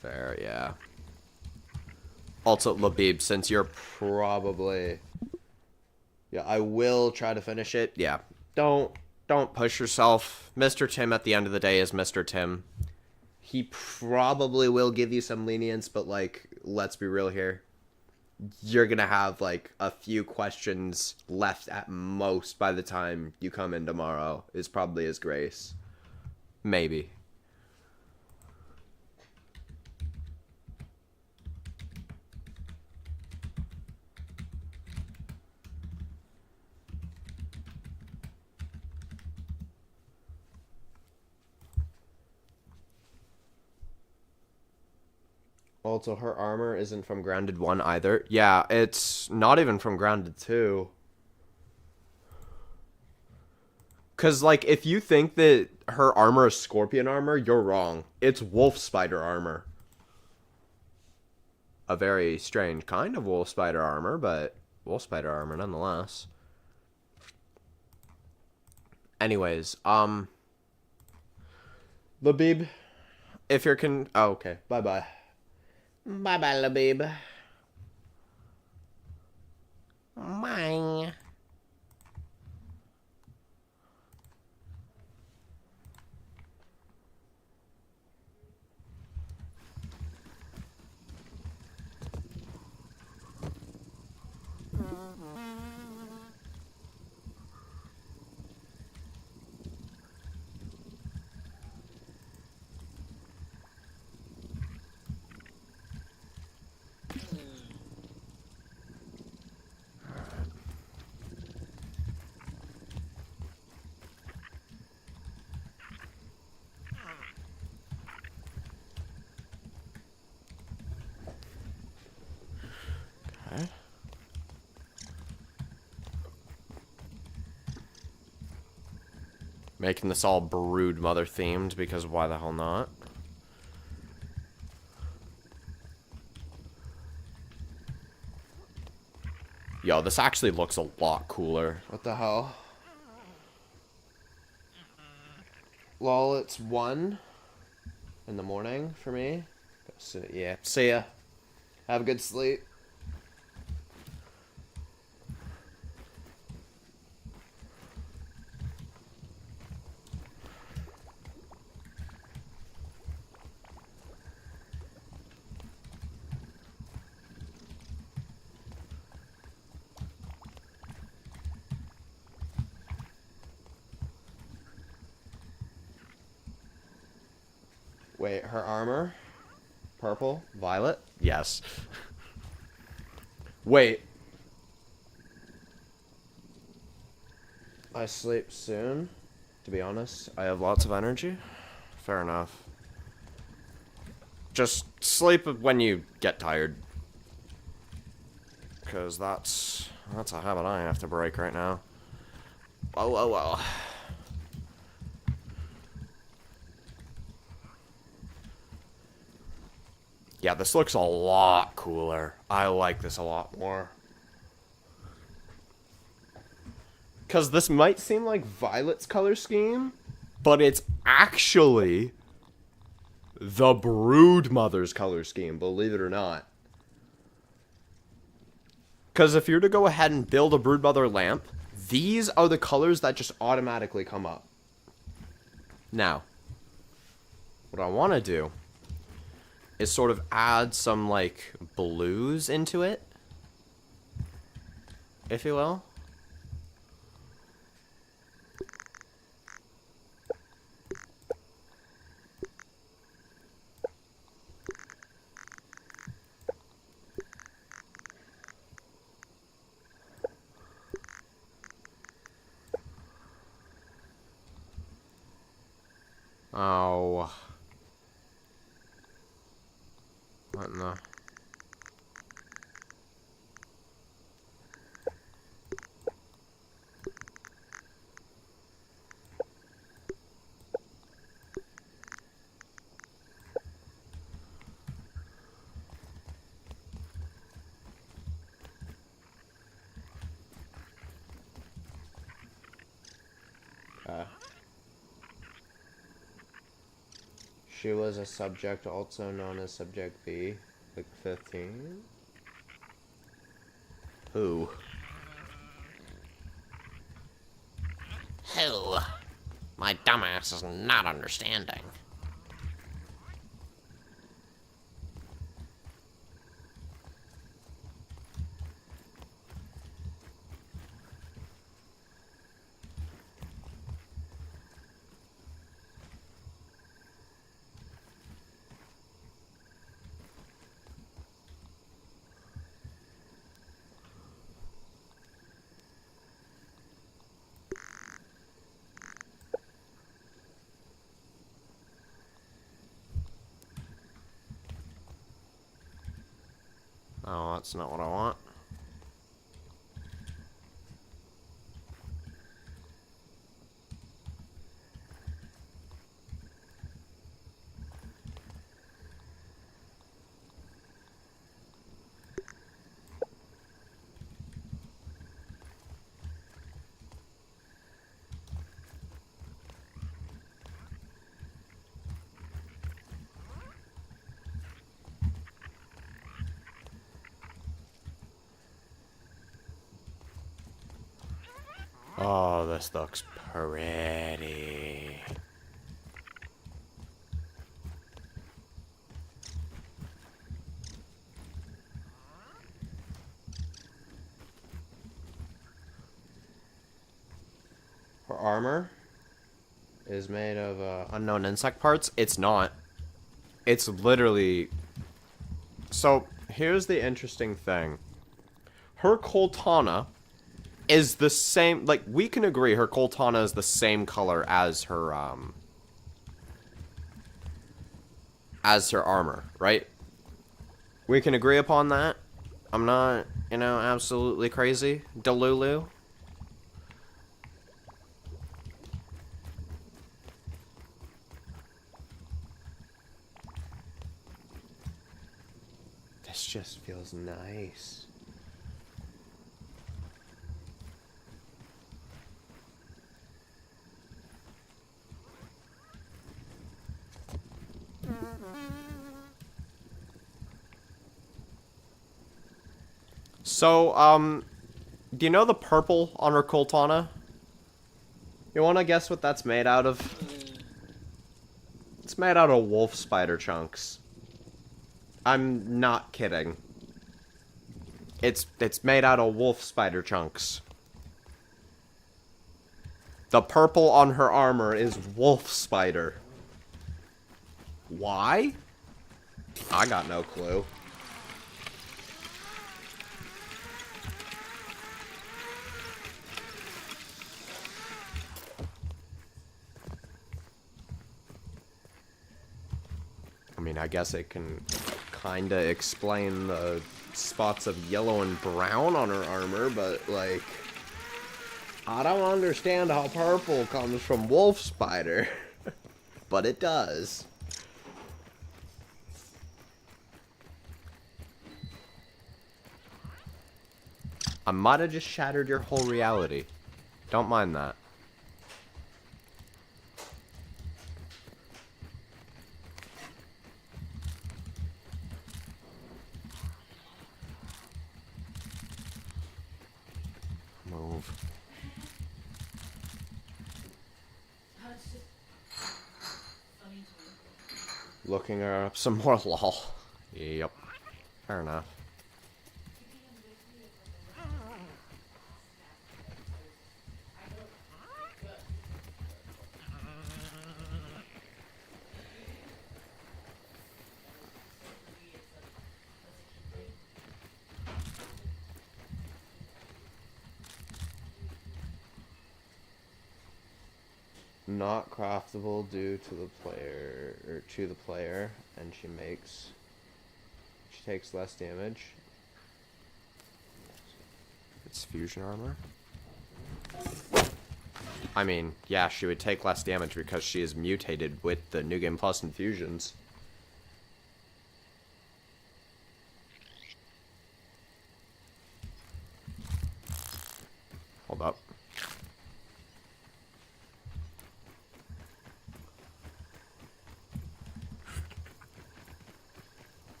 Fair, yeah. Also, Labib, since you're probably... Yeah, I will try to finish it. Yeah, don't push yourself. Mr. Tim at the end of the day is Mr. Tim. He probably will give you some lenience, but, like, let's be real here. You're gonna have, like, a few questions left at most by the time you come in tomorrow, is probably his grace. Maybe. Also, her armor isn't from Grounded 1 either. Yeah, it's not even from Grounded 2. Because, like, if you think that her armor is Scorpion armor, you're wrong. It's Wolf Spider armor. A very strange kind of Wolf Spider armor, but Wolf Spider armor nonetheless. Anyways, Labib, if you're oh, okay, bye-bye. Bye-bye, Labib. Bye. Okay. Making this all Brood Mother themed, because why the hell not? Yo, this actually looks a lot cooler. What the hell? Lol, it's 1 in the morning for me. So, yeah, see ya. Have a good sleep. Wait, her armor? Purple? Violet? Yes. Wait. I sleep soon. To be honest, I have lots of energy. Fair enough. Just sleep when you get tired. Because that's a habit I have to break right now. Well. Yeah, this looks a lot cooler. I like this a lot more. Because this might seem like Violet's color scheme, but it's actually the Brood Mother's color scheme, believe it or not. Because if you're to go ahead and build a Brood Mother lamp, these are the colors that just automatically come up. Now, what I want to do is sort of add some, like, blues into it, if you will. Oh. What in the... She was a subject also known as Subject B, like 15? Who? Who? My dumbass is not understanding. Oh, that's not what I want. Oh, this looks pretty. Her armor is made of unknown insect parts. It's not. It's literally... So, here's the interesting thing. Her Coltana is the same... Like, we can agree her Coltana is the same color as her armor, right? We can agree upon that. I'm not, you know, absolutely crazy. Delulu. This just feels nice. So, do you know the purple on her Coltana? You wanna guess what that's made out of? It's made out of wolf spider chunks. I'm not kidding. It's made out of wolf spider chunks. The purple on her armor is wolf spider. Why? I got no clue. I mean, I guess it can kinda explain the spots of yellow and brown on her armor, but, like... I don't understand how purple comes from wolf spider. But it does. I might have just shattered your whole reality. Don't mind that. Move. Looking her up some more, lol. Yep. Fair enough. Not craftable due to the player, or to the player, and she takes less damage. It's fusion armor. I mean, yeah, she would take less damage because she is mutated with the New Game Plus infusions. Hold up.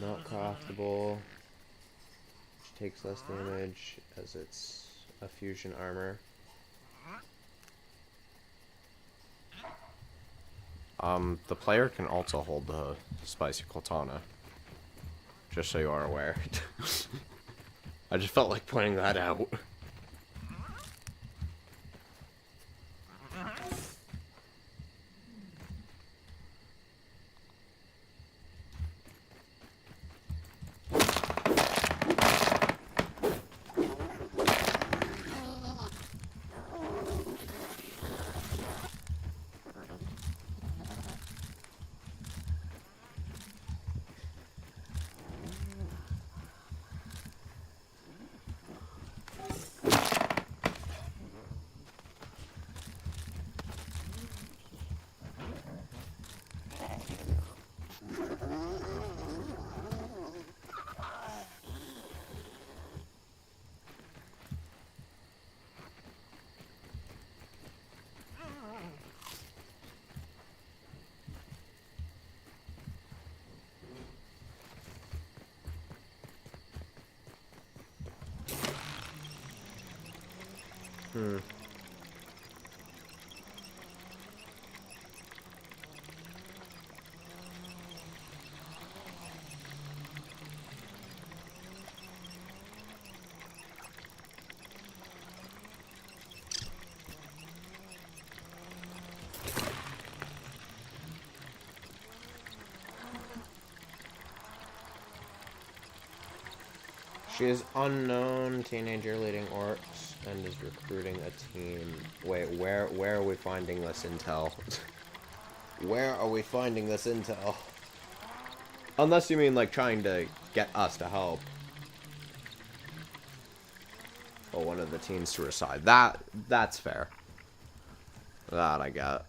Not craftable. She takes less damage as it's a fusion armor. The player can also hold the spicy Cortana. Just so you are aware. I just felt like pointing that out. She is unknown teenager leading orcs and is recruiting a team. Wait, where are we finding this intel? Where are we finding this intel? Unless you mean like trying to get us to help. Or one of the teams to her side. That's fair. That I got.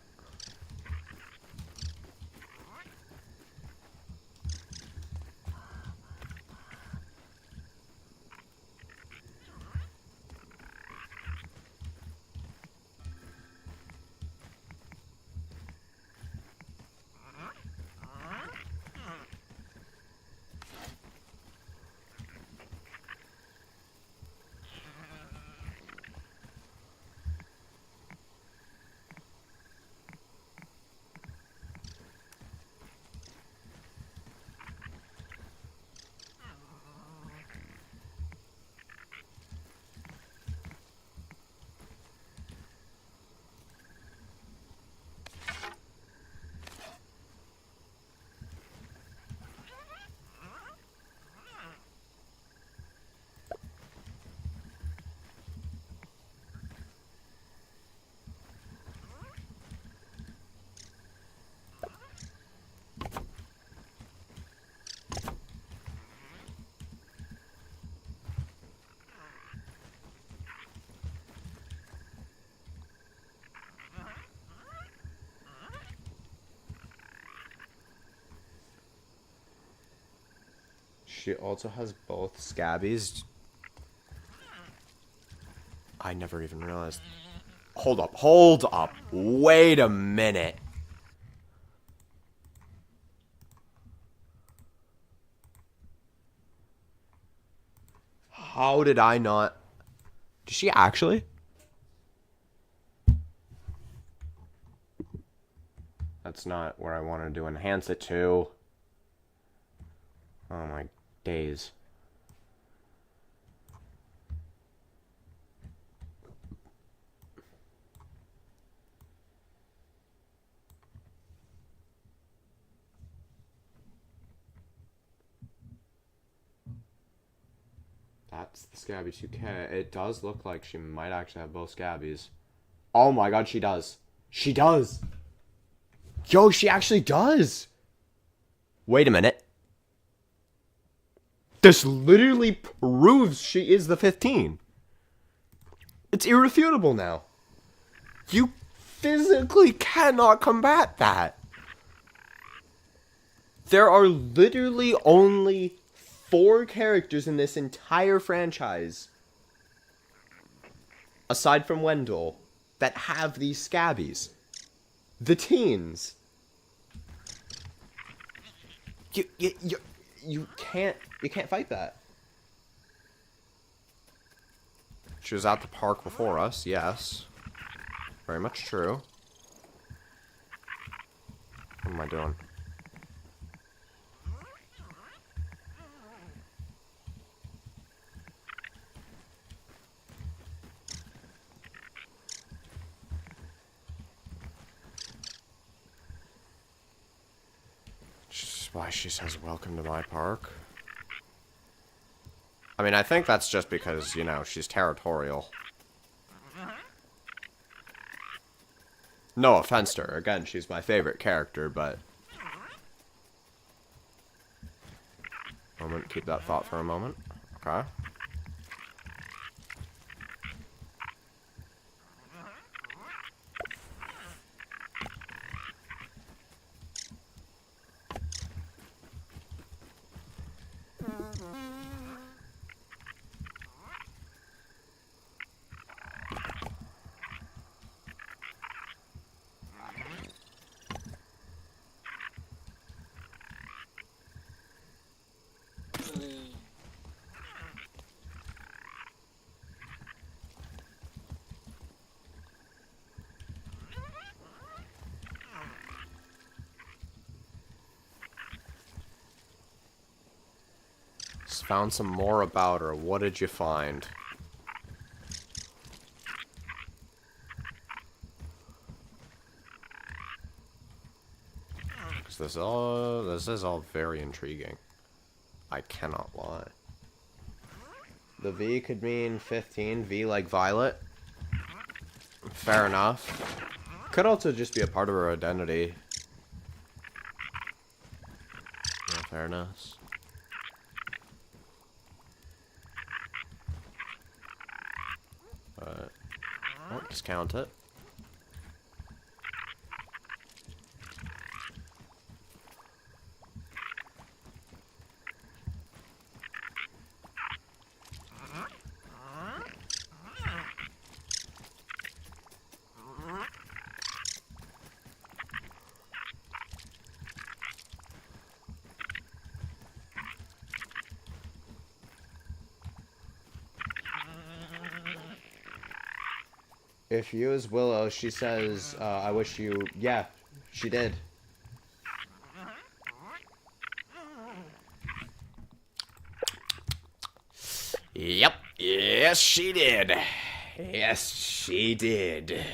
She also has both scabbies. I never even realized. Hold up. Wait a minute. How did I not? Does she actually? That's not where I wanted to enhance it to. Oh my days. That's the Scabby 2K. It does look like she might actually have both Scabbies. Oh my god, she does. She does! Yo, she actually does! Wait a minute. This literally proves she is the 15. It's irrefutable now. You physically cannot combat that. There are literally only 4 characters in this entire franchise, aside from Wendell, that have these Scabbies. The teens. You can't fight that. She was at the park before us, yes. Very much true. What am I doing? Why she says welcome to my park. I mean, I think that's just because, you know, she's territorial. No offense to her. Again, she's my favorite character, but... Moment, keep that thought for a moment. Okay. Found some more about her. What did you find? Because this is all very intriguing. I cannot lie. The V could mean 15. V like Violet. Fair enough. Could also just be a part of her identity. No fairness. But I won't discount it. If you as Willow, she says, I wish you... Yeah, she did. Yep. Yes, she did. Yes, she did.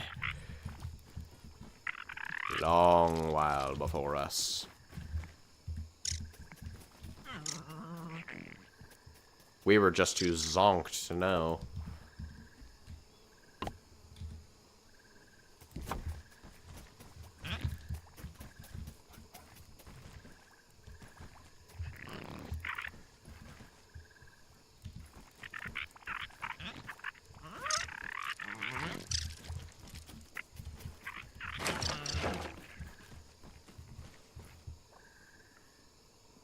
Long while before us. We were just too zonked to know.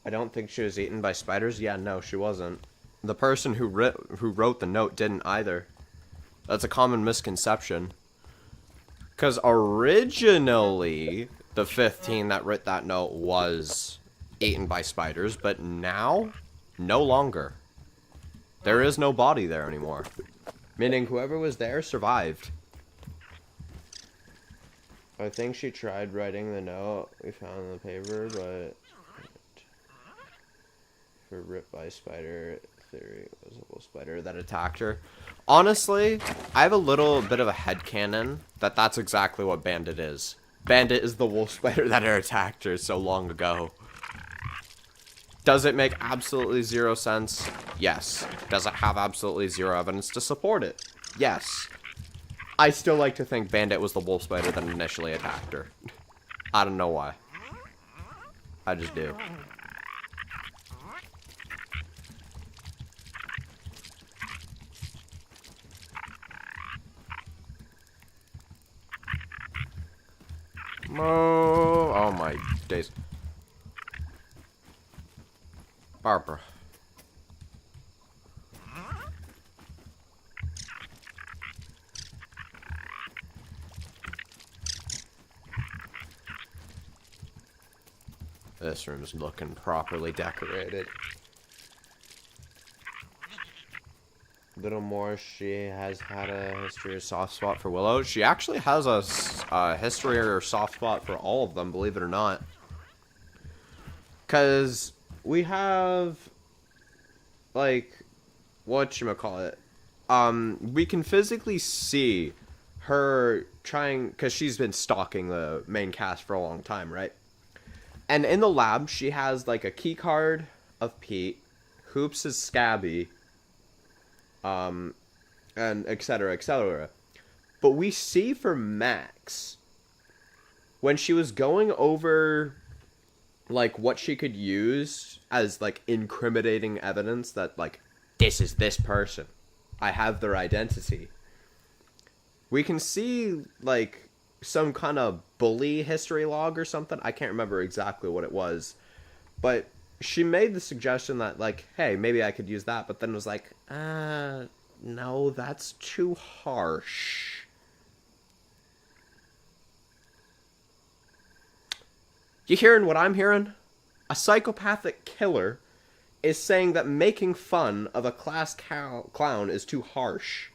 I don't think she was eaten by spiders. Yeah, no, she wasn't. The person who wrote the note didn't either. That's a common misconception. Because originally, the 15 that wrote that note was eaten by spiders, but now, no longer. There is no body there anymore. Meaning whoever was there survived. I think she tried writing the note we found in the paper, but... For ripped by spider theory was a wolf spider that attacked her. Honestly, I have a little bit of a headcanon that that's exactly what Bandit is. Bandit is the wolf spider that attacked her so long ago. Does it make absolutely zero sense? Yes. Does it have absolutely zero evidence to support it? Yes. I still like to think Bandit was the wolf spider that initially attacked her. I don't know why. I just do. Oh my days. Barbara. This room's looking properly decorated. Little more, she has had a history of soft spot for Willow. She actually has a history or soft spot for all of them, believe it or not. Because we have, like, whatchamacallit, we can physically see her trying, because she's been stalking the main cast for a long time, right? And in the lab, she has, like, a key card of Pete, Hoops is Scabby, and et cetera, et cetera. But we see for Max, when she was going over, like, what she could use as, like, incriminating evidence that, like, this is this person. I have their identity. We can see, like, some kind of bully history log or something. I can't remember exactly what it was. But she made the suggestion that, like, hey, maybe I could use that. But then was like, no, that's too harsh. You hearing what I'm hearing? A psychopathic killer is saying that making fun of a class clown is too harsh.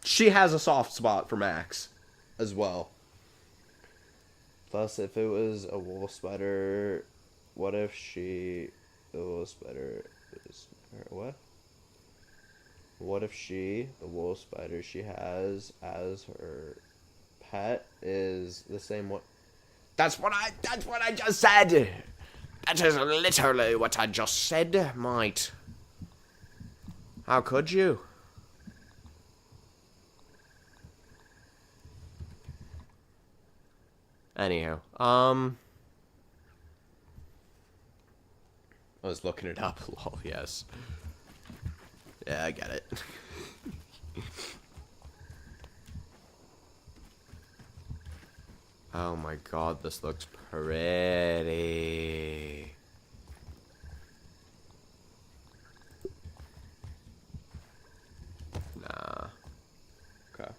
She has a soft spot for Max as well. Plus, if it was a wolf spider, what if the wolf spider is her, what? What if the wolf spider she has as her pet is the same one? That's what I just said! That is literally what I just said, mate. How could you? Anyhow, I was looking it up. Lol, yes. Yeah, I get it. Oh my god, this looks pretty. Nah. Okay.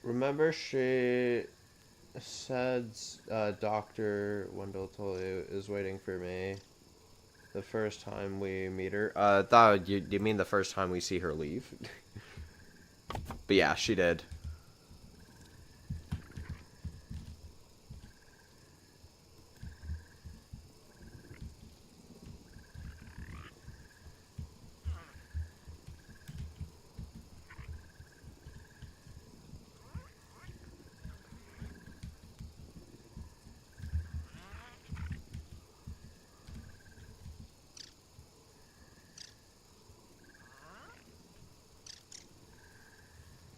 Remember she said Dr. Wendell Tully is waiting for me the first time we meet her? You mean the first time we see her leave? But yeah, she did.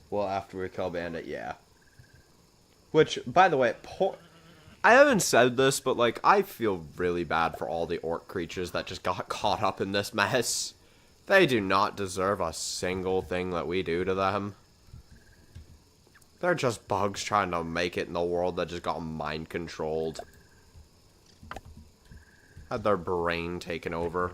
Well, after we kill Bandit, yeah. Which, by the way, I haven't said this, but, like, I feel really bad for all the orc creatures that just got caught up in this mess. They do not deserve a single thing that we do to them. They're just bugs trying to make it in the world that just got mind controlled. Had their brain taken over.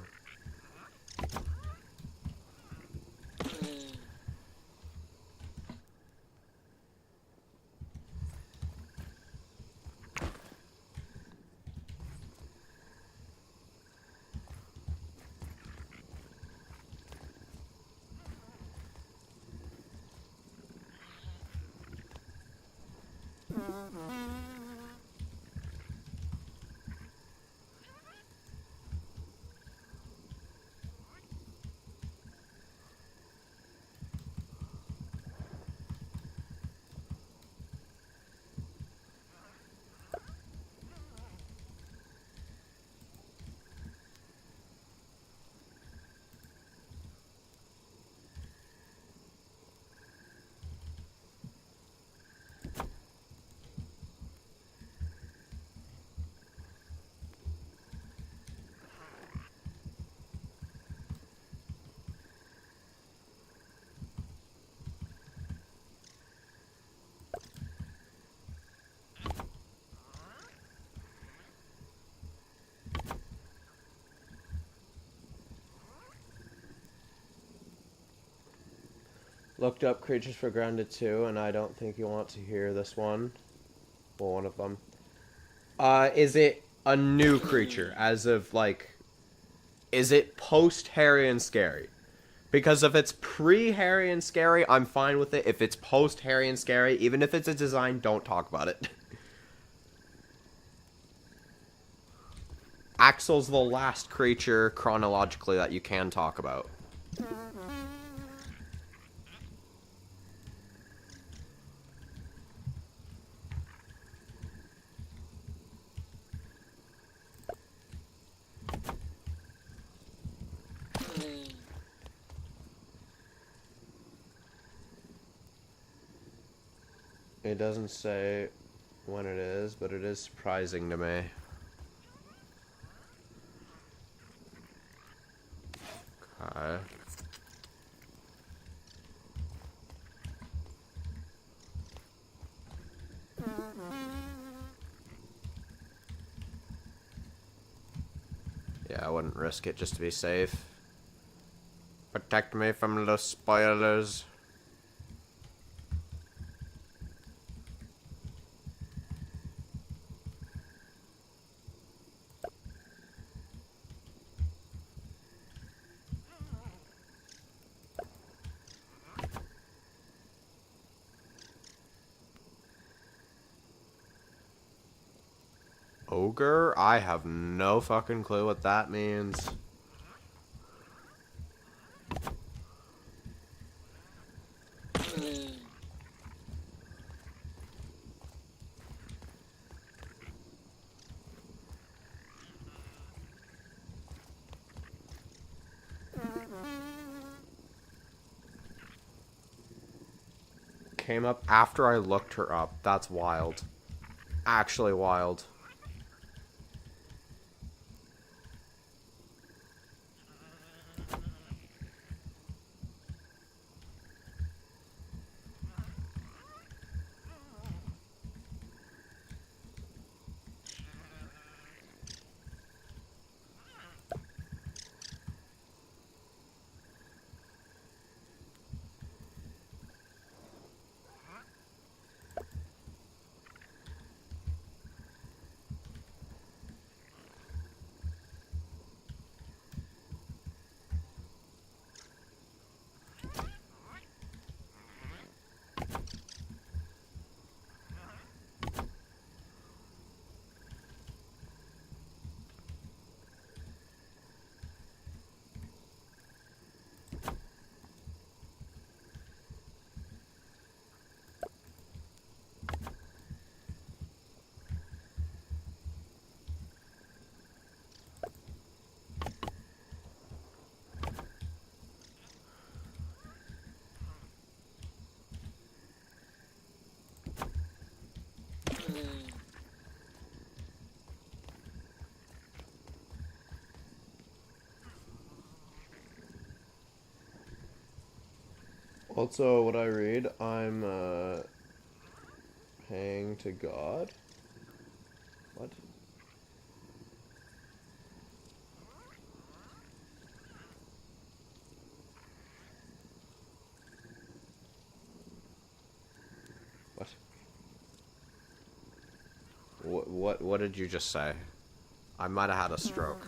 Looked up Creatures for Grounded 2, and I don't think you want to hear this one. Well, one of them. Is it a new creature? As of, like... Is it post-Harry and Scary? Because if it's pre-Harry and Scary, I'm fine with it. If it's post-Harry and Scary, even if it's a design, don't talk about it. Axel's the last creature, chronologically, that you can talk about. It doesn't say when it is, but it is surprising to me. Okay. Yeah, I wouldn't risk it just to be safe. Protect me from the spoilers. Ogre? I have no fucking clue what that means. Came up after I looked her up. That's wild. Actually wild. Also, what I read, I'm paying to God. What? What did you just say? I might have had a stroke.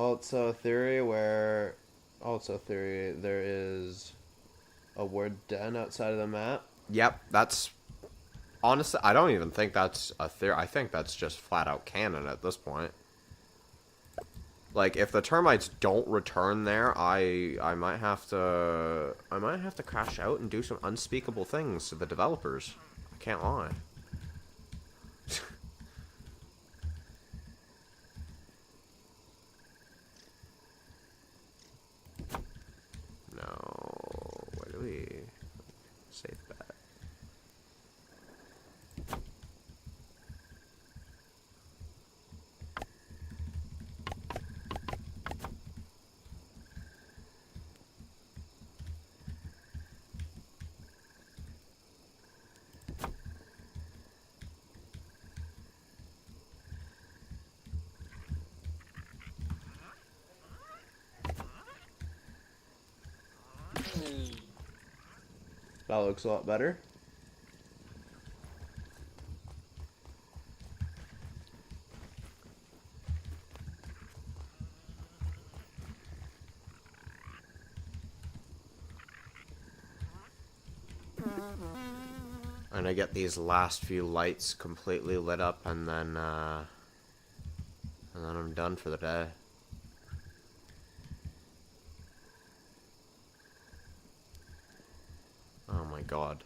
Also theory there is a word den outside of the map. Yep, that's honestly, I don't even think that's a theory. I think that's just flat out canon at this point. Like, if the termites don't return there, I might have to crash out and do some unspeakable things to the developers. I can't lie. No, where do we save that? That looks a lot better. And I get these last few lights completely lit up, and then I'm done for the day. Oh my god.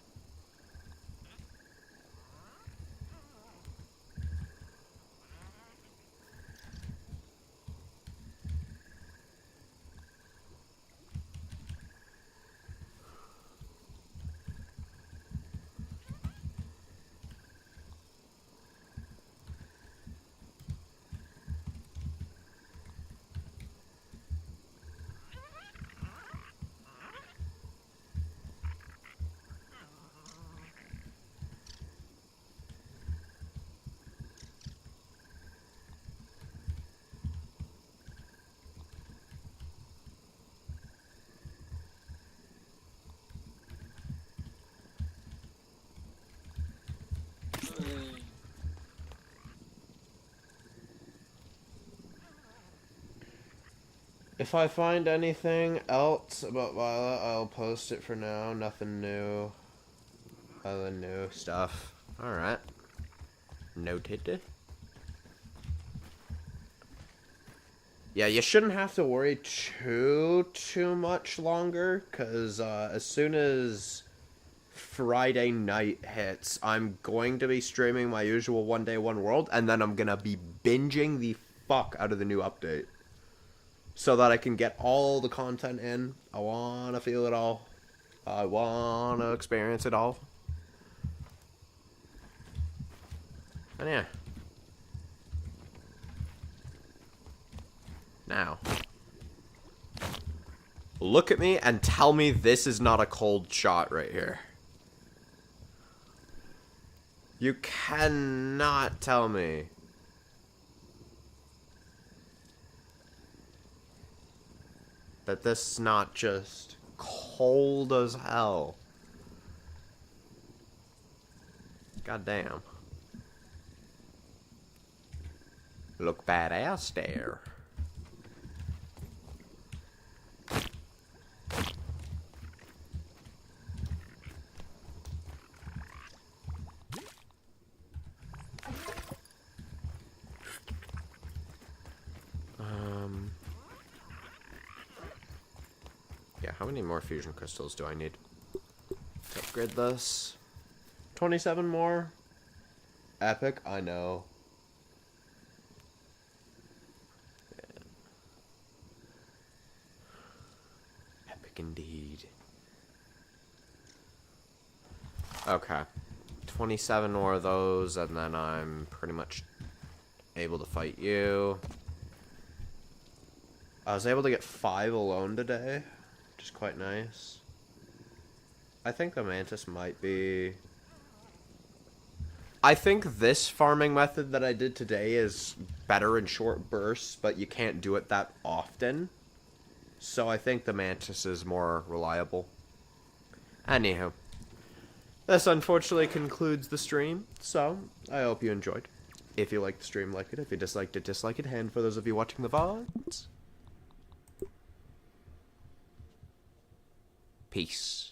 If I find anything else about Violet, I'll post it for now. Nothing new. Other new stuff. Alright. Noted. Yeah, you shouldn't have to worry too much longer, because as soon as Friday night hits, I'm going to be streaming my usual One Day One World, and then I'm going to be binging the fuck out of the new update. So that I can get all the content in. I want to feel it all. I want to experience it all. And yeah. Now. Look at me and tell me this is not a cold shot right here. You cannot tell me. That this is not just cold as hell. God damn. Look badass there. Yeah, how many more fusion crystals do I need to upgrade this? 27 more? Epic? I know. pathetic indeed. Okay. 27 more of those, and then I'm pretty much able to fight you. I was able to get 5 alone today, which is quite nice. I think the Mantis might be... I think this farming method that I did today is better in short bursts, but you can't do it that often. So I think the Mantis is more reliable. Anywho. This unfortunately concludes the stream, so I hope you enjoyed. If you liked the stream, like it. If you disliked it, dislike it. And for those of you watching the VODs, peace.